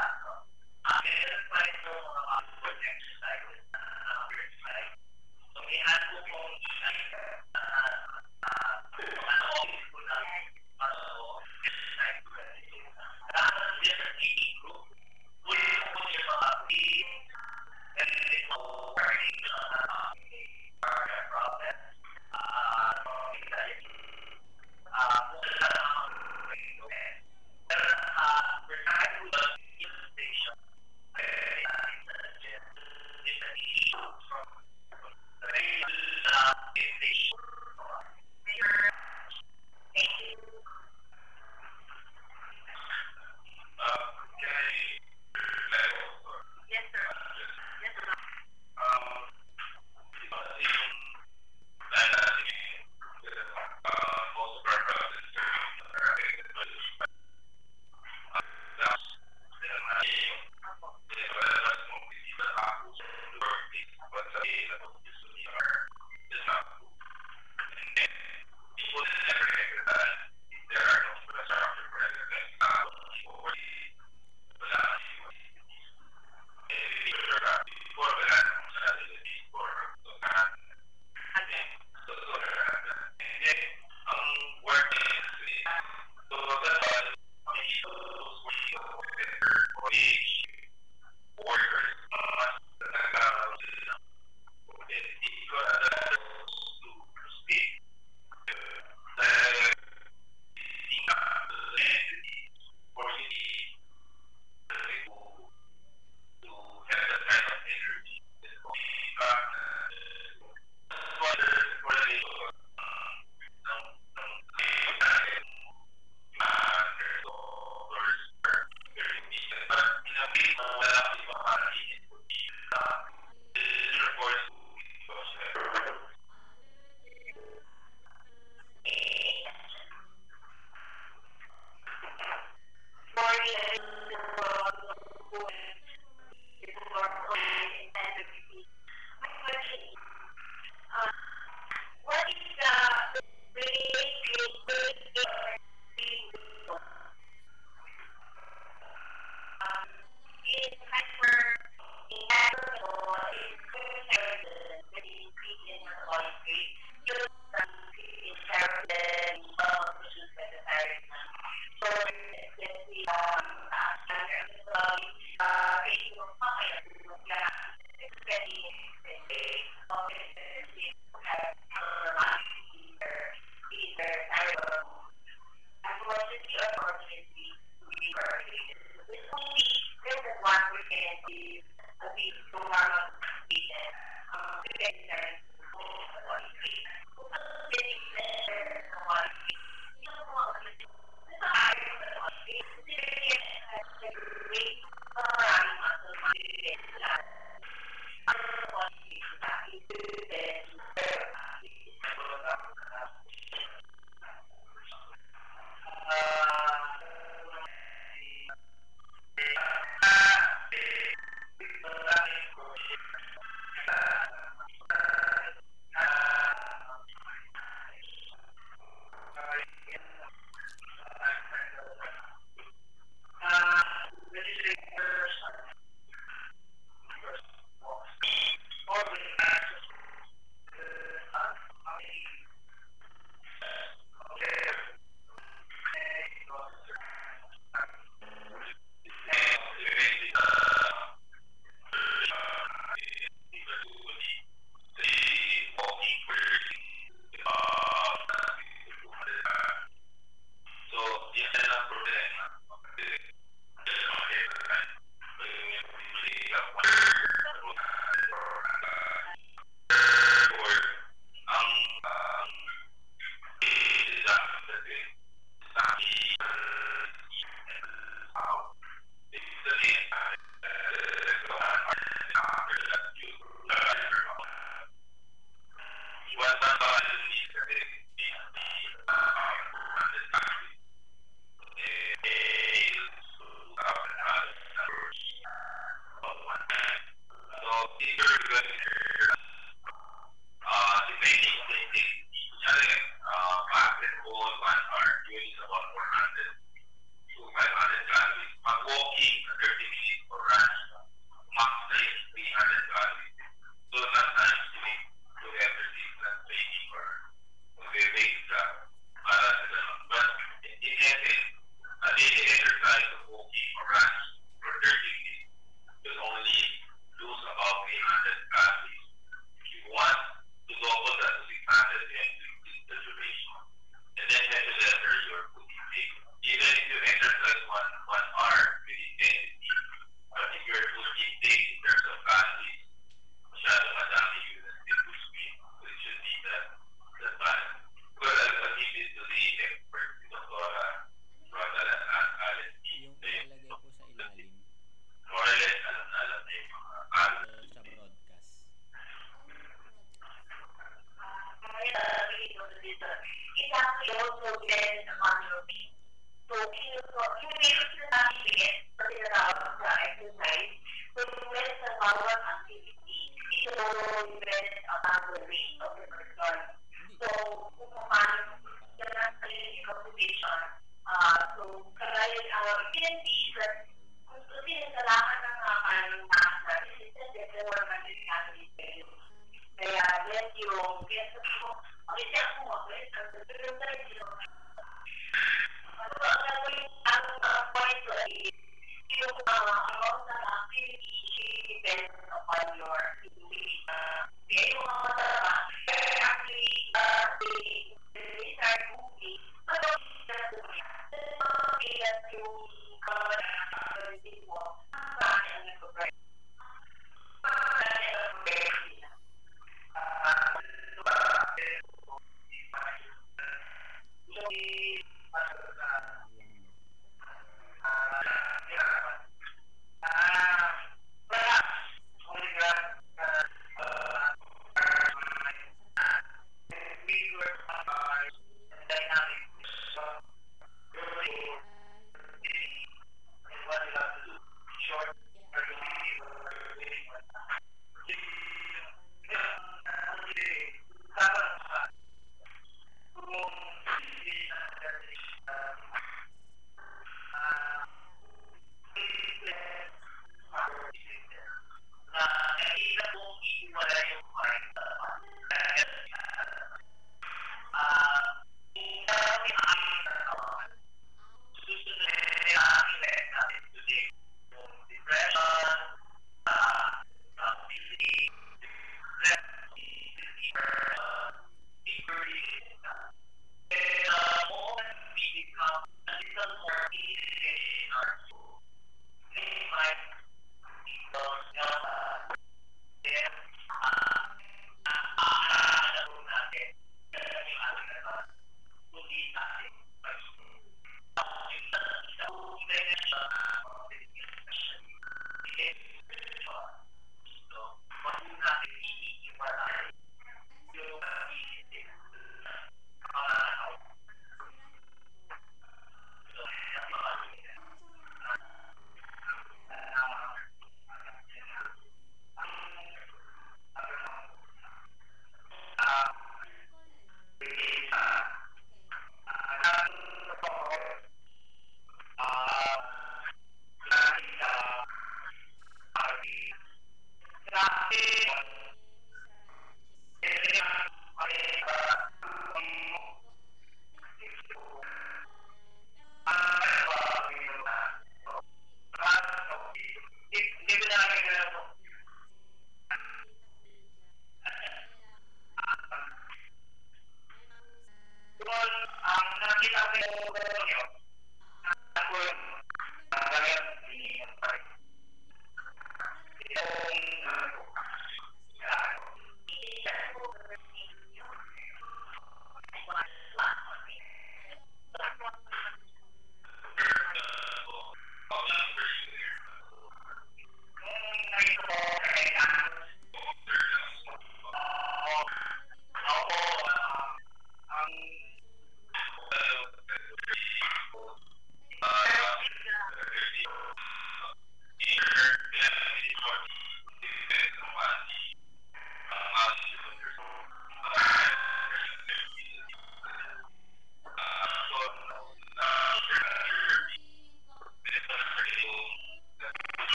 unfortunately to be correlated. It's only less than 1% is a bit so normal patient. The better getting better quality. Ito ayaw na quality. Kasi wait, maraming muscle mass. Ang quality na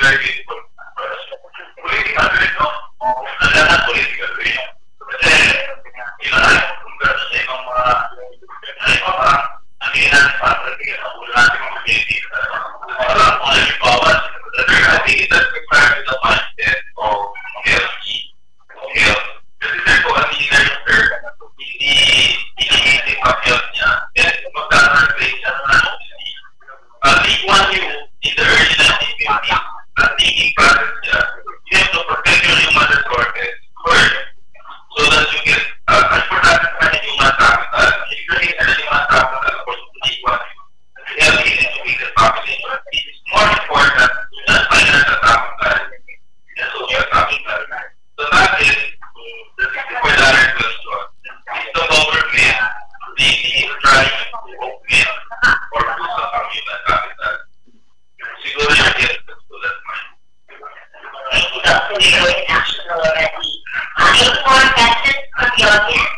very video is actually already. Any more questions from the audience?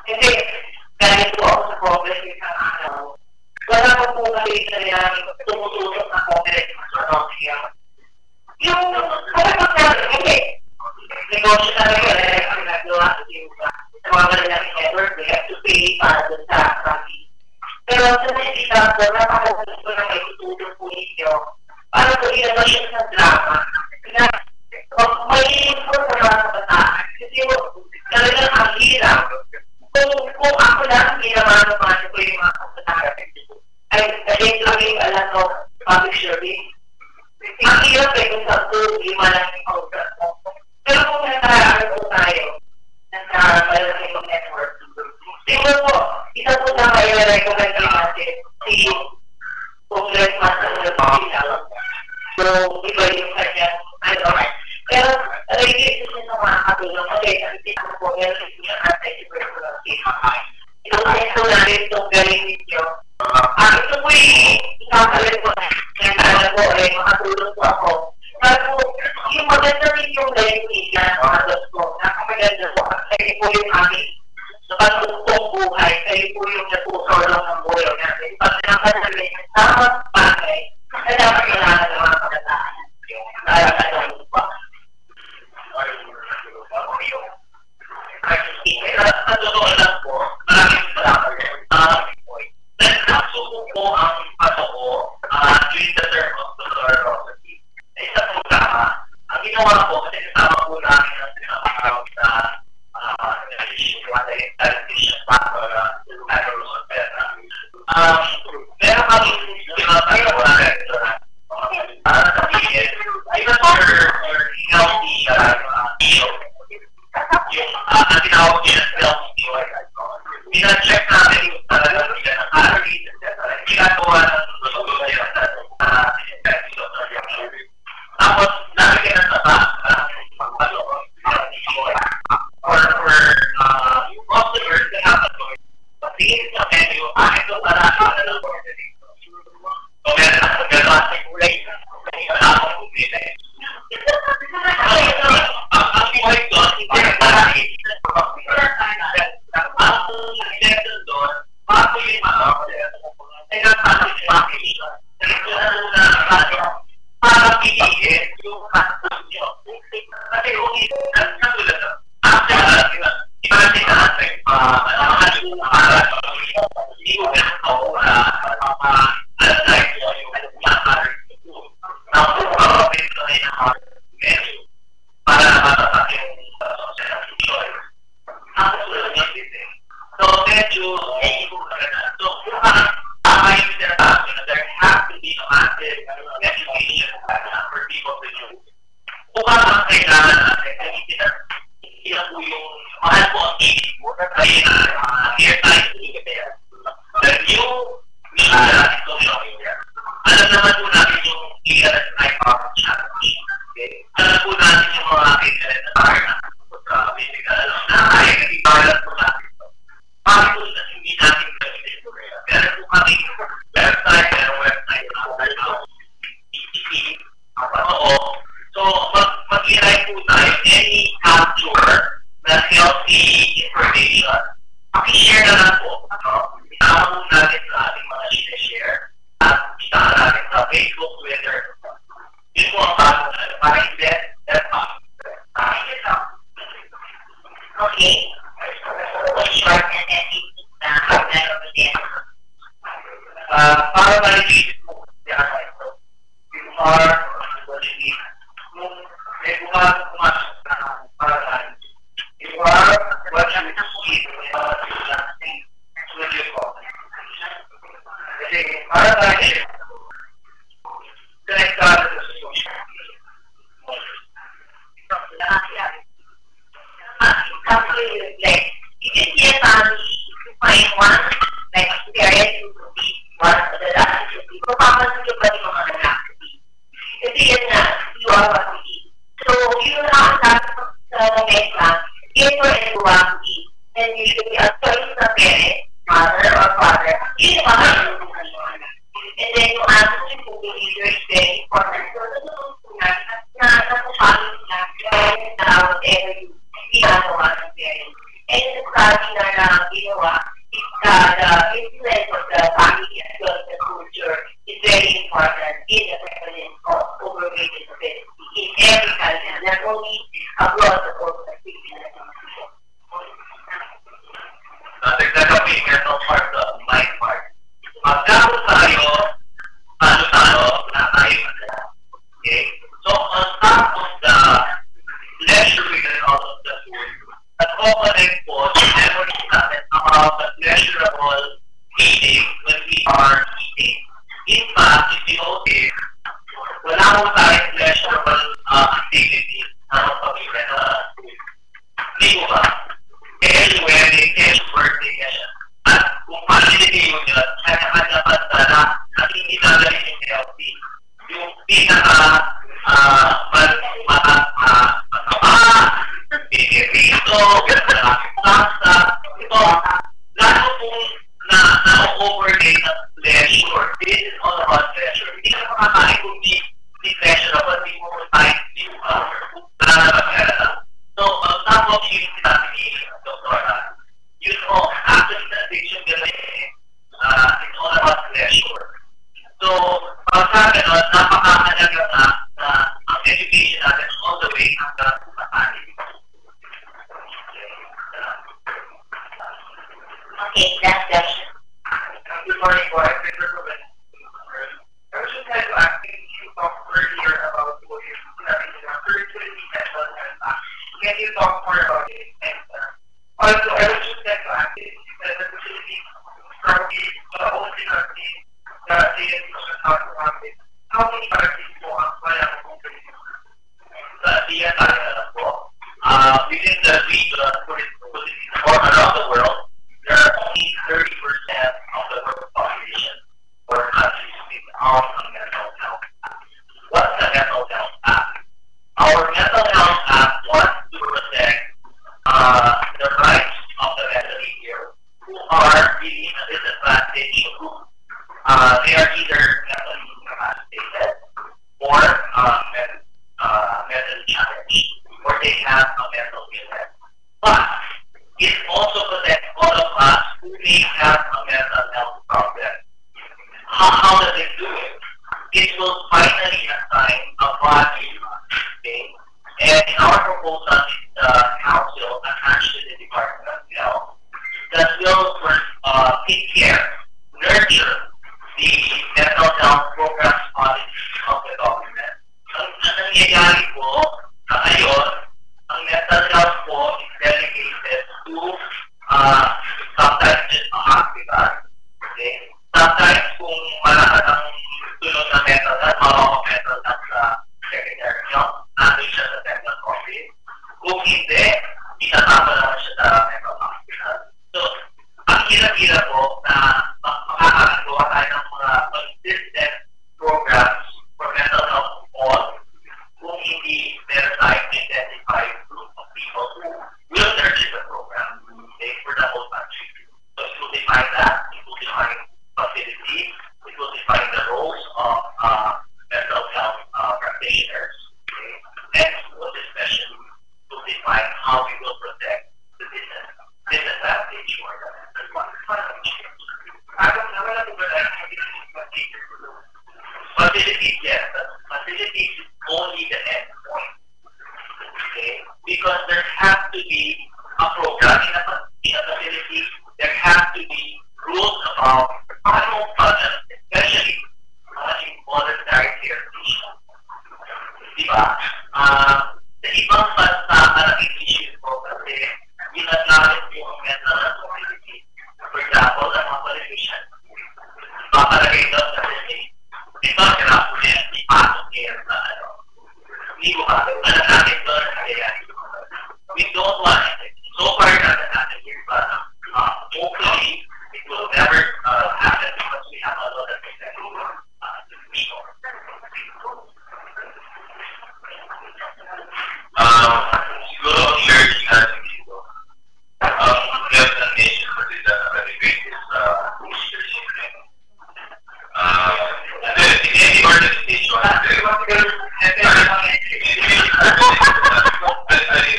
Kasi, ganito ako sa progress ng isang araw. Wala ko po kasi situation na tumutusok na congressman. Yung, okay, negosyo talaga ang nagawa yung sa mga malaking network, they have to pay para dun sa traffic. Pero sa nakikita ko, napakaganda ko na may tutulong po ninyo para po ilabas siya sa drama. Na may info sa mga kabataan. Kasi talagang ang hirap. Kung ako lang ginamano-mano ko yung mga kabataan, ay laging alam ko public service. Ang hirap ay kung sa lima lang yung program mo. Pero kung nagkaraan po tayo, nagkamalaki yung network, siguro po, isa po na kayo recommend natin si Congressman Sila. So, iba yung kanya, pero ready ito siya na makakatulong kasi ang tinang po, meron yung anti-tuberculosis. Ito natin itong galing ninyo. Ito po ikakalit po na alam ko ay makatulong po ako. Pero yung maganda rin yung galing ninyo na mga dos ko, nakamaganda po. Kasi po yung aming nakatutong buhay, kayo po yung natusolong ng buhay natin. Pag naman yung tamang bagay, ay dapat kailangan ng mga pagkataan. Dahil alam mo pa. At totoo lang po, maraming salamat. Nagkasuko po ang ko during the term of the Lord Rosary. Isa po tama. Ang ginawa po, kasi kasama po namin ang sinakawag na television factor meron kami tayo na restaurant para sabihin ay ba or healthy issue yung ang tinawag niya healthy pina-check namin yung talagang sila ng calories ginagawa ng tapos nalagyan ng taba or customers that have a choice. But these sa menu, ito para sa so, meron ako gano'n sa kulay. Wala akong kumili. Ang buhay doon, hindi na marami. Ang lesson doon, bago yung mga ay nagpapit yung package. Para piliin yung custom nyo. Kasi kung katulad na, after imagine natin, hindi ko ganito alam ko yung para matatak yung so medyo hindi ko kagana so kung tama yung sinasabi na there has to be a massive education for people to do kung ang kailangan natin ay hindi na po yung mahal po ang ibig mo ay here tayo to do it there the new media is social media alam naman po natin yung internet ay power challenge alam po natin yung mga internet na tayo na sa physical na ay nag-ibalan po natin bakit po na hindi natin gamitin pero po kami website so mag-iray po tayo any capture na healthy information paki-share na lang po isama po natin sa ating mga share at isama natin sa Facebook, Twitter yun po ang bago na para i-set that up okay short and then para ma-release mo you are pumasok na paraan you are what you see with your body kasi para tayo konektado sa social like you can see a family to find one like experience to be one of the last people papansin yung ba yung mga lalaki kasi yan na you are what you eat so yun ang sa momenta ito and what you eat and usually a choice na parent mother or father yun yung mga and then yung attitude kung behavior is very important so na family na whatever you ginagawa ng parents. And the study na ginawa is the influence of the family as well as the culture meeting, when we are eating. In fact, if you notice, wala mo tayong pleasurable activity na magpapagyan na hindi mo ba? Any wedding, any birthday ka siya. At kung family niyo yun, kanya-kanya basta na hindi nagalin yung healthy. Yung pinaka pinirito, saksa, ito, lalo pong na-overlay ng pleasure. This is all about pleasure. Hindi ka makakain kung di pleasure, but di mo tayo, di mo so, on top of yung sinabi ni Dr. You know, actually, the addiction it's all about pleasure. So, para sa akin, napakahalaga na ang education natin all the way hanggang sa family. Okay, last question. Good morning, boy. I was just trying to ask you talk earlier about what you're studying spirituality mental health. Can you talk more about it? And also, I was just trying to ask you that the facility probably the whole country that they have to have it. How many countries po ang kaya mo kung within the region or around the world, there are only 30% of the world population or countries with our mental health act. What's the mental health act? Our mental health act wants to protect the rights of the mentally ill who are really in a disadvantaged group. They are either mentally incapacitated or mentally challenged, or they have a mental illness. But it also protects all of us who may have a mental health problem. How does it do it? It will finally assign a value, okay? And in our proposal in the council attached to the Department of Health, that will take care, nurture the mental health programs policy of the government. Ang nangyayari po sa ngayon, ang mental health po is delegated to sometimes just a hospital. Okay? Sometimes kung malakas ang tulong ng mental health, mga mental health sa secretary nyo, nandun siya sa mental office. Kung hindi, itatama naman siya sa mental hospital. So, ang hirap-hirap po na makakagawa tayo ng mga consistent programs for mental health support kung hindi meron tayo identified group of people who will nurture the program, okay, for the whole country. So, it will define that, it will define facilities, it will define the roles of mental health practitioners, okay, and especially to define how we will protect the disadvantaged or the mental health. Facilities, yes. Facilities is only the end point. Okay? Because there has to be a program in a facility, there has to be rules about paano budget, especially voluntary care patients. Diba? Sa ibang bansa, malaking issue po kasi ginagalit po ang mental health facility. For example, ang mga politicians, papalagay daw sa state, diba, kailangan po niya, ipasok niya sa hindi ko ba, alam natin doon na nangyayari. We don't want it. So far, natin natin here, but hopefully, it will never happen because we have a lot of things that we want to be sure. Siguro ang learning natin dito, ang health ng nation kasi na nalibig is leadership. In any organization, I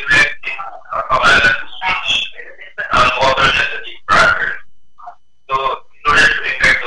read in Pangalanan speech, author na sa Chief Brother. So, in order to effect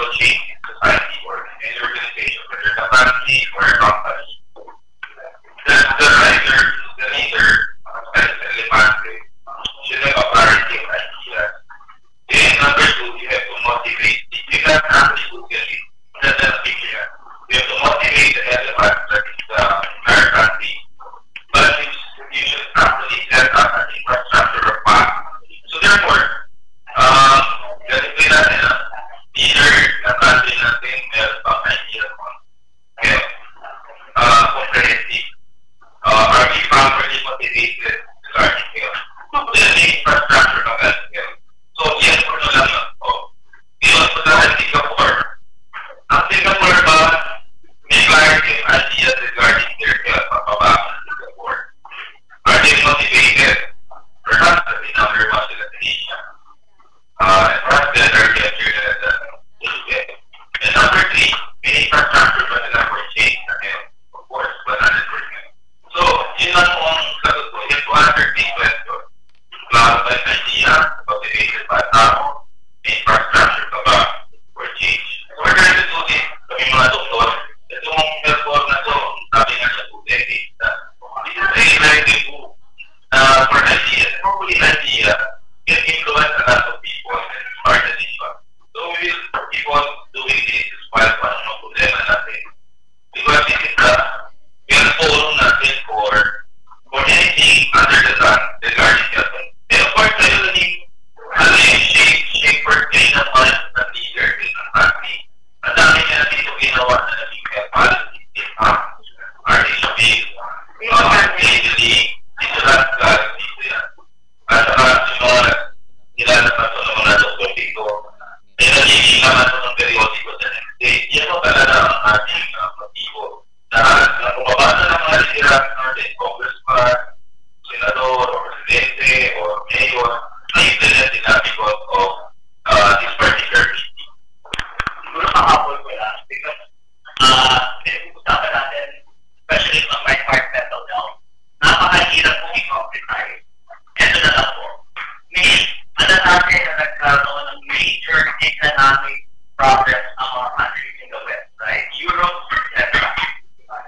problems among countries in the West, right? Europe, etc.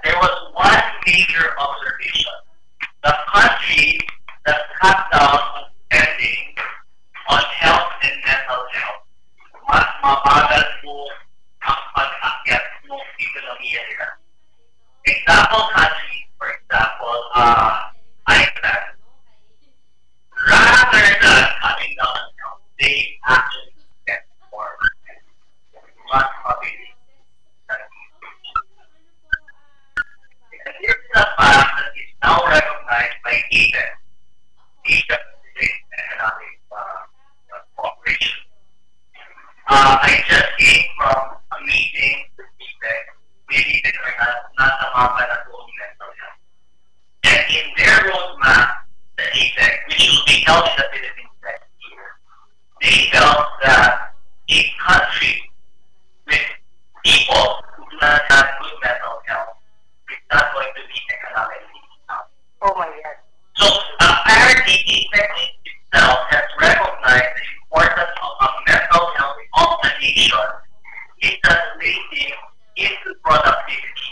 There was one major observation. The countries that cut down on spending on health and mental health, mas mabagal po ang pag-akyat ng ekonomiya nila. Example countries, for example, Iceland, rather than cutting down on health, they actually spend more. Mas mabilis. And here's the fact that is now recognized by APEC, Asia Pacific Economic Cooperation. I just came from a meeting with APEC, maybe they are not the mapa na po mental health. And in their roadmap, the APEC, which will be held in the Philippines next year, they felt that a country with people who do not have good mental health is not going to be economically sound. Oh my God. So apparently, APEC itself has recognized the importance of a mental health of the nation in translating into productivity.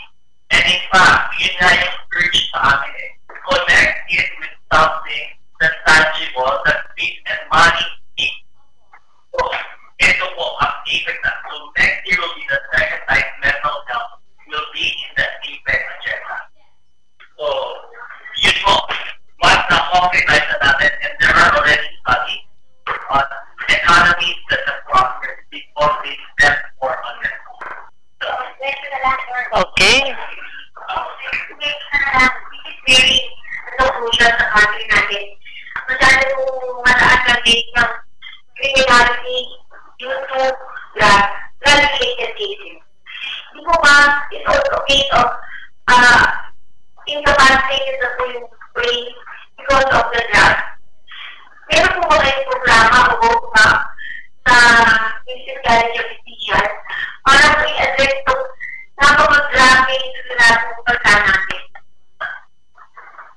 And in fact, yun nga yung urge sa amin eh. Connect it with something that's tangible, that speaks and money speaks. So, ito po, ang APEC na. So next year will be the second time mental health will be in the APEC agenda. So, yun po, once na-concretize na natin, and there are already studies on economies that have prospered because they spend more on mental health. Okay. This is very crucial sa country natin. Masyadong mataas ang rate ng criminality due to drug-related cases. Di po ba, it's also a case of incapacitated na po yung brain because of the drug. Meron po ba kayong programa o roadmap sa Institute College of Physicians para po i-address itong napapag-grabe ito sa lahat ng pagka natin?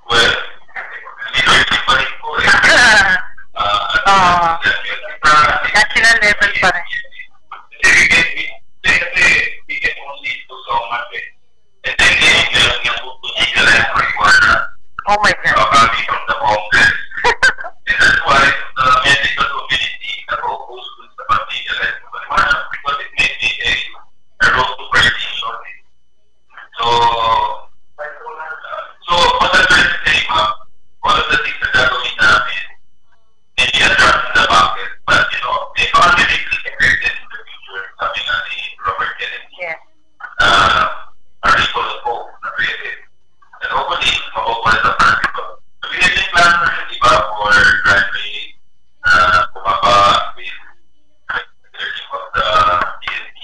Well, leadership pa rin po eh. National level pa rin. We can only do so much eh. And then yung legal requirement Oh my God. coming from the Congress. And that's why the medical community opposed to the legal requirement because it may be a road to perdition. So what I'm trying to say, one of the things that gagawin namin, maybe addressing the market, but the economy will integrate in the future, sabi nga ni Robert Kennedy. Yeah. Are equal to hope na created. And hopefully, makukuha sa practical. So, we have been plans na di ba for graduate, bumaba with learning of the PNP,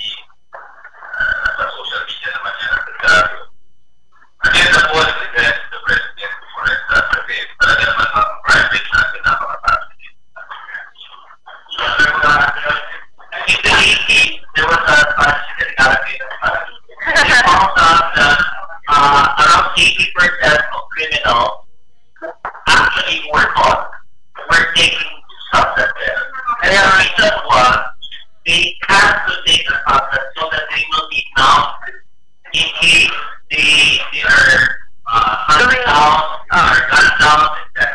sa social media naman yan ang nagkakaroon. Again, the board addressed the president before that survey. Talaga naman ang private natin napakataas. In the 80s, there was a study that we found out that around 80% of criminals actually were caught, were taking substances. And the reason was they had to take the substance so that they will be found in case they are hunted down, or gunned down, etc.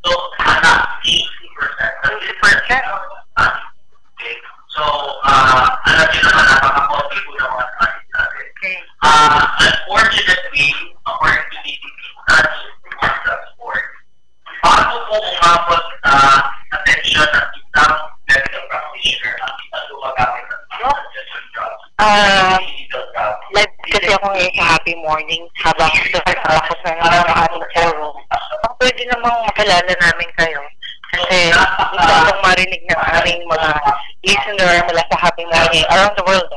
So, not 80%. 80%? Okay. So, alam niyo naman, napaka-konti po ng mga studies natin. Okay. Unfortunately, according to DTP, such sport, bago po umabot attention ng isang medical practitioner ang isang lumagamit ng suggestion drugs. Illegal drugs. Live kasi ako ngayon sa Happy Morning habang tapos na naman ang ating forum. Pwede namang makilala namin kayo. Kasi gusto akong marinig ng aming mga listener mula sa Happy Morning around the world.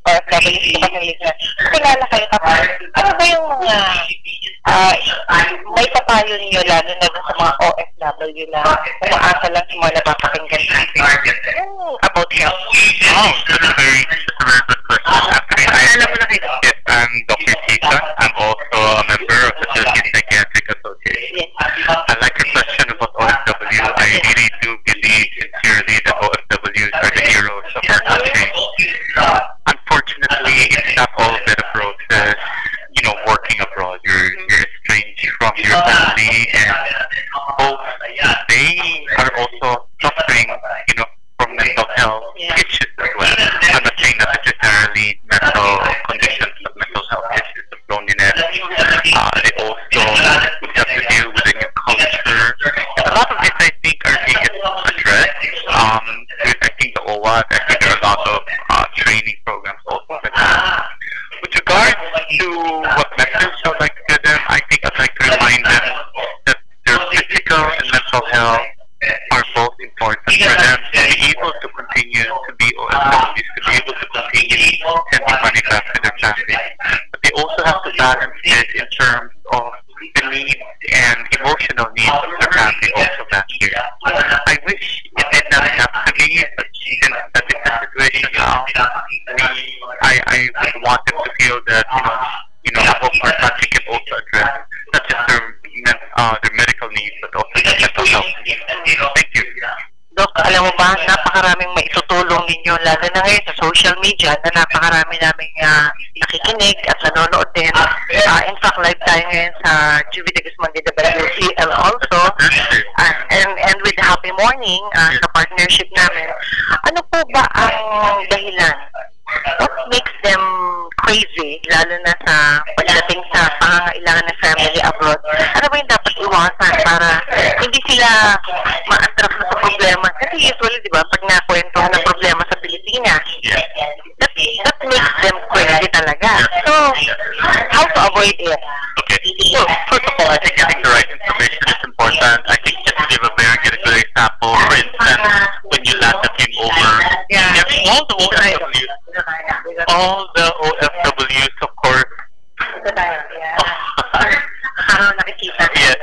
Or FWC kasi listener. Kilala kayo kapag ano ba yung mga may papayo niyo lalo na sa mga OFW na umaasa lang sa mga napapakinggan natin about health. Oh, that's a very good question. Yes, I'm Dr. Tisa. I'm also a member of the Philippine Psychiatric Association. I like your question about OFW. I really do believe sincerely that OFWs are the heroes of our country. to what message I would like to give them, I think I'd like to remind them that their physical and mental health are both important for them to be able to continue to be OFWs, to be able to continue sending money back to their families. But they also have to balance it in terms of the needs and emotional needs of their family also back here. I wish it did not have to be, but since that is the situation now, I would want them to feel that, I hope our country can also address not just their medical needs, but also their mental health needs. Thank you. Dok, alam mo ba, napakaraming maitutulong ninyo, lalo na ngayon sa social media, na napakarami naming nakikinig at nanonood din. In fact, live tayo ngayon sa GV de Guzman de WCL also. And with Happy Morning, sa partnership namin, ano po ba ang dahilan? What makes them crazy, lalo na sa pagdating sa pangangailangan ng family abroad? Ano ba yung dapat iwasan para hindi sila ma-attract na sa problema? Kasi usually, di ba, pag nakwentuhan ng problema sa Pilipinas, that makes them crazy talaga. So, how to avoid it? Okay. So, first of all, I think getting the right information is important. I think just to give a very good example, for instance, when you Latin came over, all the OFWs, of course, yes,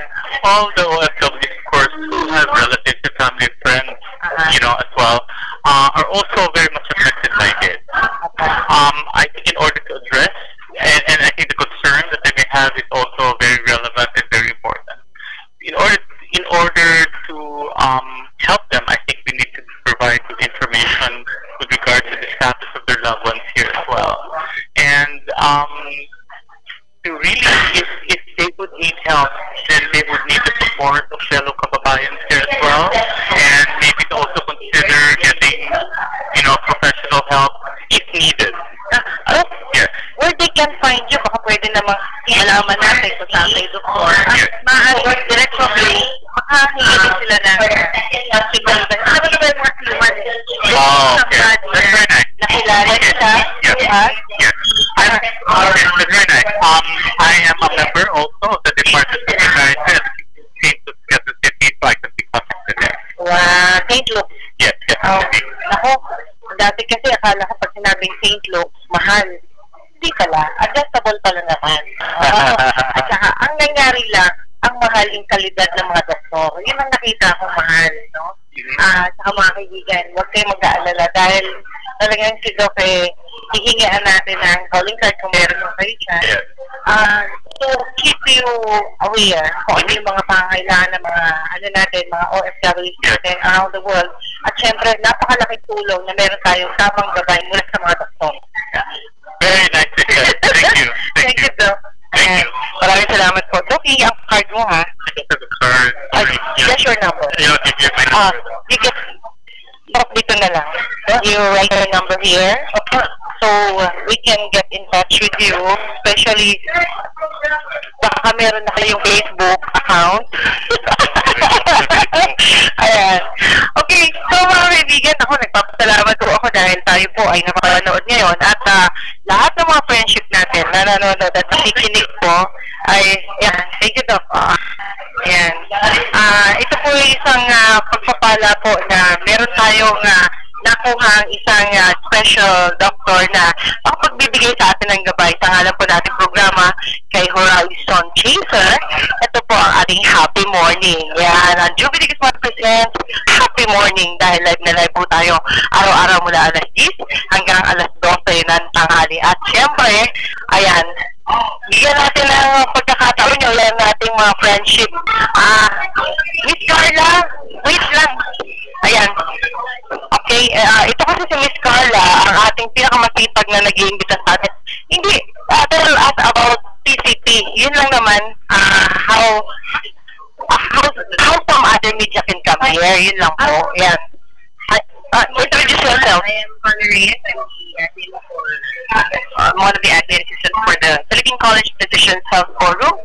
all the OFWs, of course, who have relatives and family and friends, as well, are also very much affected by this. I think in order to address, and I think the concern that they may have is also very relevant and very important. In order to help them, I think we need to provide good information with regard to the status of their loved ones here as well. And to really, if they would need help, then they would need the support of fellow kababayans here as well. And maybe to also consider getting, professional help if needed. Yes. Where they can find you, baka pwede namang ialaman natin kung saan kayo doktor. At direct from me, makahingi sila ng hospital. Ano ba naman yung mga siluman? Okay. That's very nice. Nakilala siya? Yes. Okay, that's very nice. I am a member also of the Department of Psychiatry at St. Luke's Catholic City, so I can be contacted there. Wow, St. Luke's. Yes. Ako, dati kasi akala ko pag sinabing St. Luke's, mahal. Hindi pala. Adjustable pala naman. At saka, ang nangyari lang, ang mahal yung kalidad ng mga doktor. Yun ang nakita kong mahal, no? At saka mga kaibigan, huwag kayo mag-aalala dahil talagang si Doc hihingian natin ng calling card kung meron yung kayo dyan. To keep you aware kung ano yung mga pangangailangan ng mga mga OFWs natin around the world. At syempre, napakalaking tulong na meron tayong tamang gabay mula sa mga doktor. Very nice to hear. Thank you. Thank you, Doc. Thank you. Maraming salamat po. Doc, ang card mo, ha? That's your number. You get dito na lang. You write your number here. So, we can get in touch with you. Especially, baka meron na kayong Facebook account. Ayan. Okay, so mga kaibigan, ako nagpapasalamat po ako dahil tayo po ay napakanood ngayon. At lahat ng mga friendship natin na nanonood at nakikinig po ay, yan, thank you, Doc. Ayan. Ito po isang pagpapala po na meron tayong nakuha ang isang special doctor na makapagbibigay sa atin ng gabay sa ngalan po nating programa kay Horizon Chaser. Ito po ang ating Happy Morning. Yan, ang Jubilee Guzman presents Happy Morning dahil live na live po tayo araw-araw mula alas 10 hanggang alas 12 ng tanghali. At syempre, ayan, bigyan natin ng pagkakataon nyo lang nating mga friendship. Miss Carla, wait lang. Ayan. Okay, ito kasi si Miss Carla, ang ating pinakamasipag na nag-iimbita sa atin. Hindi, tell us about PCP. Yun lang naman, how some other media can come here. Yun lang po. Ayan. Introduce yourself. I am Conrad. I'm one of the admin assistants for the Philippine College Physicians Health Forum.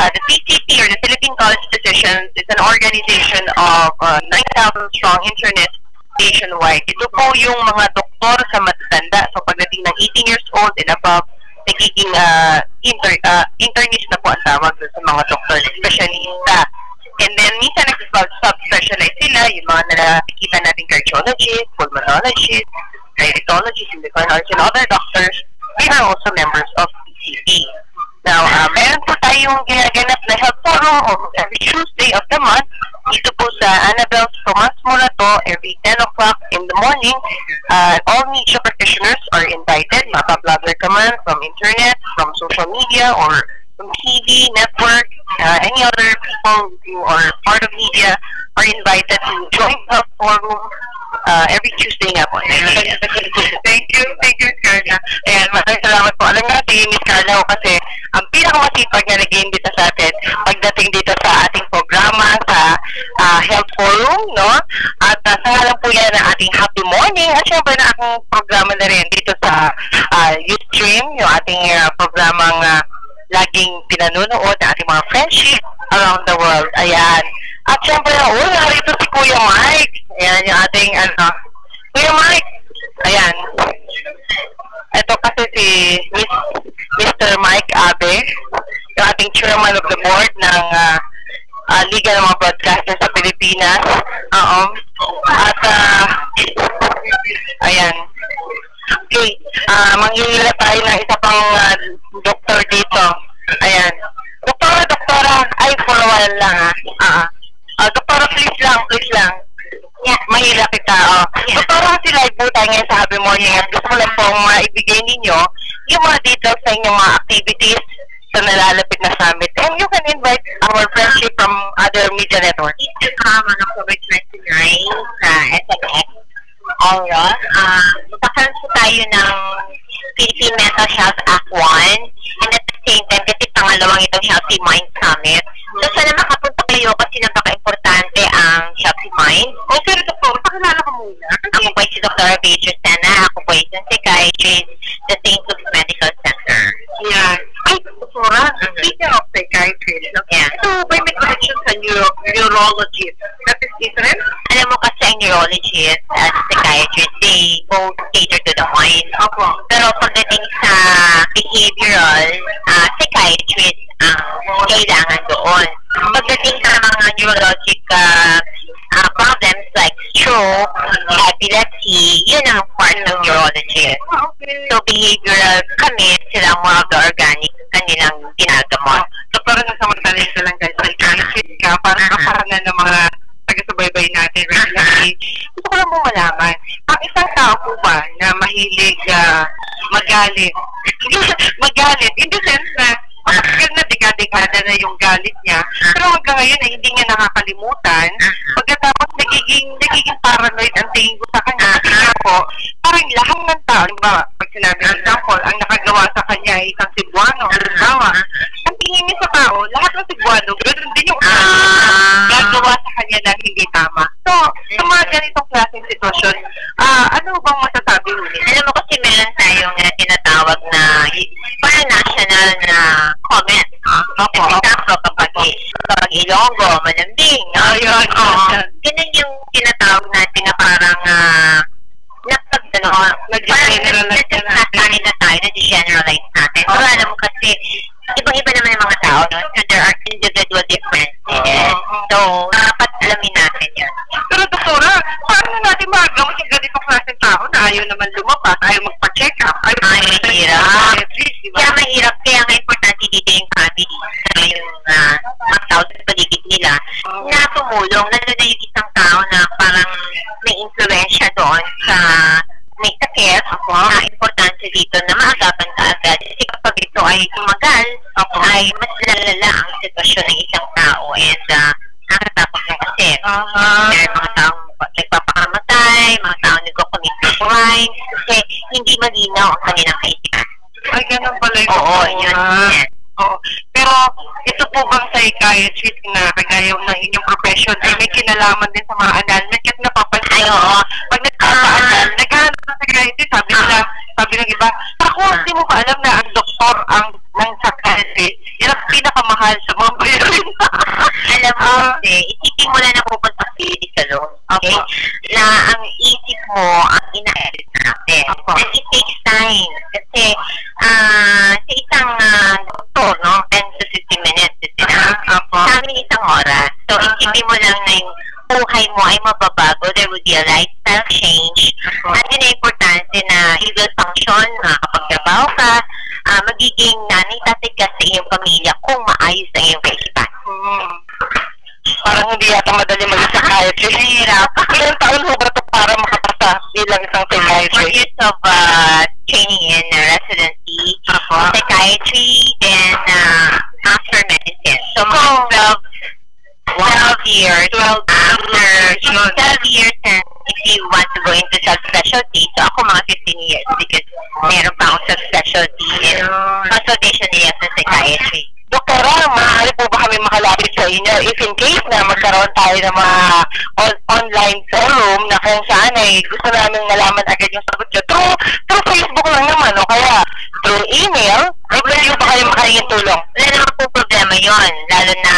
The PCP, or the Philippine College Physicians, is an organization of 9,000 strong internet nationwide. Ito po yung mga doktor sa matatanda. So pagdating ng 18 years old and above, nagiging internist na po ang tawag doon sa mga doktor, specialista. And then, minsan nag-subspecialize sila, yung mga nakikita natin cardiologist, pulmonologist, diabetologist, endocrinologist, and other doctors, they are also members of PCP. Now, meron po tayong ginaganap na health forum every Tuesday of the month dito po sa Annabelle's Tomas Morato every 10 o'clock in the morning. All media practitioners are invited, mapa-blogger ka man from internet, from social media, or from TV, network, any other people who are part of media are invited to join health forum every Tuesday nga po. Thank you, Miss Carla. And maraming salamat po. Alam nga si Miss Carla kasi ang pinakamasipag na nag-iimbita sa atin pagdating dito sa ating programa sa Health Forum, no? At sa ngalan po yan ng ating Happy Morning at syempre na akong programa na rin dito sa Ustream, yung ating programang laging pinanunood ng ating mga friendship around the world. Ayan. At syempre, narito si Kuya Mike. Ayan, yung ating, Kuya Mike. Ayan. Ito kasi si Mr. Mike Abe, yung ating chairman of the board ng Liga ng mga Broadcasters sa Pilipinas. At, ayan. Okay, manghihila tayo ng isa pang doktor dito. Ayan. Doktora, ay, for a while lang, doktora, please lang. Yeah, mahila kita, Doktora, kasi live po tayo ngayon sa Happy Morning at gusto ko lang pong maibigay ninyo yung mga details sa inyong mga activities sa nalalapit na summit. And you can invite our friendship from other media networks. Ito on October 29 sa SMX Aura. Magkakaroon po tayo ng Philippine Mental Health Act 1 and at the same time, kasi pangalawang itong Healthy Mind Summit. So, sana makapunta kayo kasi napaka-importante ang Healthy Mind. Okay, Doktor, pakilala ka muna. Ako po ay si Dr. Beatrice Sena. Ako po ay isang psychiatrist sa St. Luke's Medical Center. Yeah. Ay, Doktora, speaking of psychiatrist, Yeah. ito ba may connection sa neurologist? That is different? Alam mo kasi ang neurologist at psychiatrist, they both cater to the mind. Opo. Pero pagdating sa behavioral, psychiatrist ang kailangan doon. Pagdating sa mga neurologic problems like stroke, epilepsy, yun ang part ng neurologist. So behavioral kami, sila more of the organic kanilang ginagamot. So, parang nasamantalin ka lang guys, psychiatrist ka, parang kaparangan ng mga taga-subaybay natin regularly. Gusto ko lang mo malaman, ang isang tao po ba na mahilig magalit? Magalit, in the sense na matagal na dekada na yung galit niya, pero hanggang ngayon ay hindi niya nakakalimutan. Pagkatapos nagiging paranoid ang tingin ko sa kanya. Kasi nga po, parang lahat ng tao, diba, pag sinabi ng example, ang nakagawa sa kanya ay isang Cebuano, halimbawa, ang tingin niya sa tao, lahat ng Cebuano, ganoon din yung gagawa sa kanya na hindi tama. So, sa mga ganitong klaseng sitwasyon, ano bang masasabi ulit? Alam mo kasi meron tayong tinatawag na parang national na comment. Opo. Example, kapag Ilonggo, malambing. Ganun yung tinatawag natin na parang nag-generalize natin. Pero alam mo kasi, ibang-iba naman yung mga tao, no? So, there are individual differences. So, dapat alamin natin yan. Pero Doktora, paano natin magagamit yung ganitong klaseng tao na ayaw naman lumapas, ayaw magpa-check up, ayaw mahirap. Kaya mahirap, kaya nga importante dito yung family, yung mga tao sa paligid nila, na tumulong, lalo na yung isang tao na parang may influensya doon sa may sakit, na importante dito na maagapan ka agad. Kasi kapag ito ay tumagal, ay mas lalala ang sitwasyon ng isang tao and nakatapos na kasi. May mga taong nagpapakamatay, mga taong nagko-commit to crime, kasi hindi malinaw ang kanilang kaisipan. Ay, ganun pala ito. Oo, yun. Oo. Pero ito po bang psychiatrist na kagaya ng inyong profession ay may kinalaman din sa mga annulment at napapansin? Ay, oo. Pag nagpapa-annul, naghahanap ng psychiatrist, sabi ng iba, ako, hindi mo ba alam na ang doktor ng psychiatrist, yan ang pinakamahal sa mga bayarin. Alam mo kasi, isipin mo lang na pupunta sa salon, okay? Na ang isip mo ang ina-edit natin. And it takes time. Kasi lang na yung buhay mo ay mababago. There would be a lifestyle change. At yun ay importante na you will function, makakapagtrabaho ka, magiging nanay tatay ka sa iyong pamilya kung maayos ang iyong kaisipan. Parang hindi yata madali maging psychiatrist. Mahirap. Ilang taon ho ba ito para makapasa bilang isang 4 psychiatrist? years of training in residency, psychiatry, then after medicine. So, mga 12 years. 12 years and if you want to go into subspecialty, so ako mga 15 years because meron pa akong subspecialty in consultation nila sa psychiatry. Doktora, maaari po ba kami makalapit sa inyo if in case na magkaroon tayo ng mga online forum na kung saan ay gusto namin nalaman agad yung sagot nyo through Facebook lang naman o kaya through email, ay pwede ba kayo makahingin tulong? Wala naman po problema yun, lalo na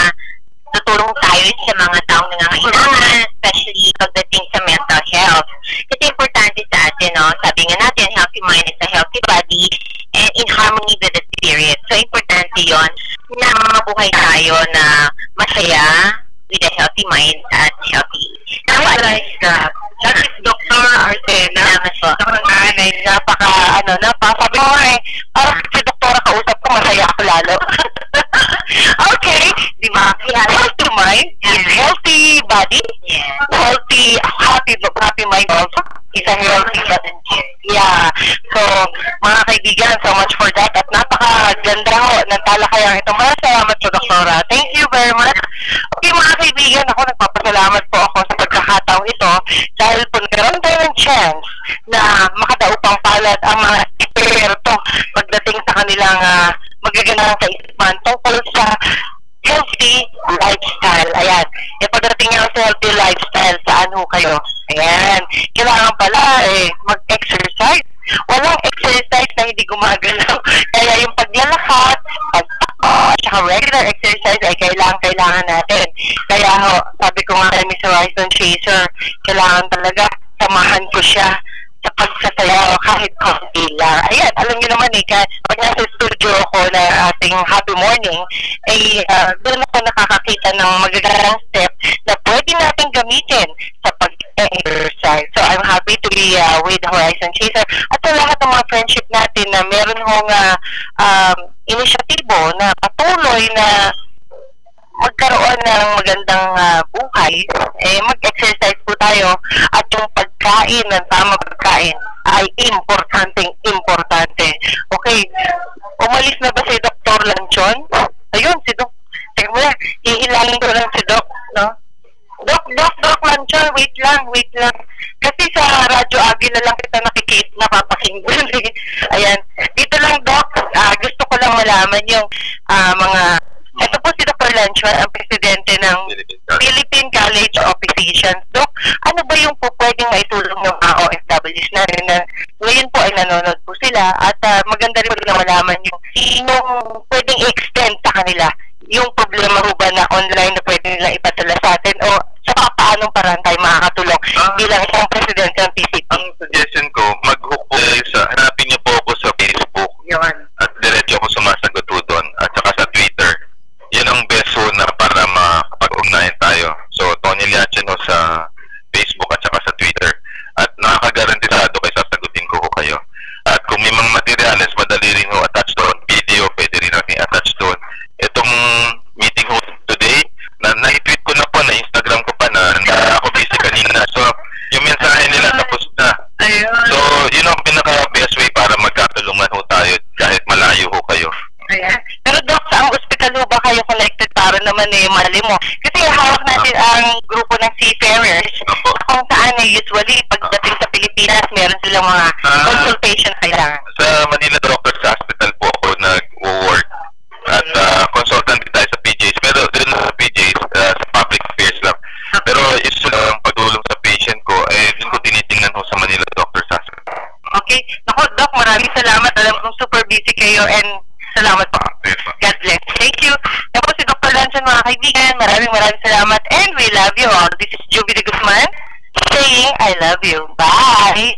tutulong tayo sa mga taong nangangailangan, especially pagdating sa mental health. Kasi importante sa atin, no? Sabi nga natin, healthy mind is a healthy body and in harmony with the spirit. So, importante yon na mabuhay tayo na masaya with a healthy mind at healthy body. That is Dr. Artena. Nanay, sabi mo parang si doktora kausap ko, masaya ako lalo. Okay, di ba? Healthy mind is healthy body. Yeah. Healthy, happy mind also is a healthy body. Yeah. So, mga kaibigan, so much for that. At napakaganda ho ng talakayang ito. Maraming salamat po, doktora. Thank you very much. Okay, mga kaibigan, ako nagpapasalamat po ako sa pagkakataong ito dahil po nagkaroon tayo ng chance na makadaupang palad ang mga eksperto pagdating sa kanilang magagandang kaisipan tungkol sa healthy lifestyle. Ayan. E pagdating nyo sa healthy lifestyle, saan ho kayo? Ayan. Kailangan pala mag-exercise. Walang exercise na hindi gumagalaw. Kaya yung paglalakad, pagtakbo, at saka regular exercise ay kailangan natin. Kaya ho, sabi ko nga kay Miss Horizon Chaser, kailangan talaga samahan ko siya sa pagsasayaw kahit konti lang. Ayan, alam niyo naman pag nasa studio ako na ating happy morning, ay doon ako nakakakita ng magagandang step na pwede natin gamitin sa pag-exercise. So, I'm happy to be with Horizon Chaser at sa lahat ng mga friendship natin na meron hong inisyatibo na patuloy na magkaroon ng magandang buhay, mag-exercise po tayo at yung pagkain ng tamang pagkain ay importante. Okay, umalis na ba si Dr. Lanchon? Ayun, si Doc. Teka mo lang, hihilalin ko lang si Doc, no? Doc Lanchon, wait lang. Kasi sa Radyo Agi na lang kita napapakinggan. Ayan, dito lang Doc, gusto ko lang malaman yung ito po si Dr. Lanchon, ang presidente ng Philippine College of Physicians. Doc, ano ba yung po pwedeng maitulong ng mga OFWs na rin na ngayon po ay nanonood po sila at maganda rin po na malaman yung pwedeng i-extend sa kanila yung problema ho ba na online na pwede nila ipadala sa atin o sa paanong paraan tayo makakatulong bilang isang presidente ng PCP. Ang suggestion ko, mag-hook po kayo hanapin niyo po ako sa Facebook. Yun. At diretso ako sumasagot po doon. At saka sa Twitter. Yan ang best na para makapag-ugnayan tayo. So, Tony Liachin sa Facebook at saka sa Twitter. At nakakagarantizado kayo, sasagutin ko kayo. At kung may mga materials, madali rin ho attach doon. Video, pwede rin natin attach doon. Itong meeting ho today, na-tweet ko na po, na-Instagram ko pa na ako busy kanina. So, yung mensahe nila tapos na. So, yun ang pinaka-best way para magkatulungan ho tayo kahit malayo ho kayo. Ayan. Pero Doc, sa hospital ho ba kayo connected para naman mali mo? Kasi hawak natin ang grupo ng seafarers kung saan usually pagdating sa Pilipinas meron silang mga consultation kailangan. Sa Manila Doctors Hospital po ako nag-work at consultant din tayo sa PJs. Pero din sa PJs, sa public affairs lang. Pero issue lang ang pagtulong sa patient ko, din ko tinitingnan ho sa Manila Doctors Hospital. Okay. Naku, Doc, maraming salamat. Alam kong super busy kayo and salamat po. God bless. Thank you. Yan po si Dr. Lanchon, mga kaibigan. Maraming salamat and we love you all. This is Juby de Guzman saying I love you. Bye!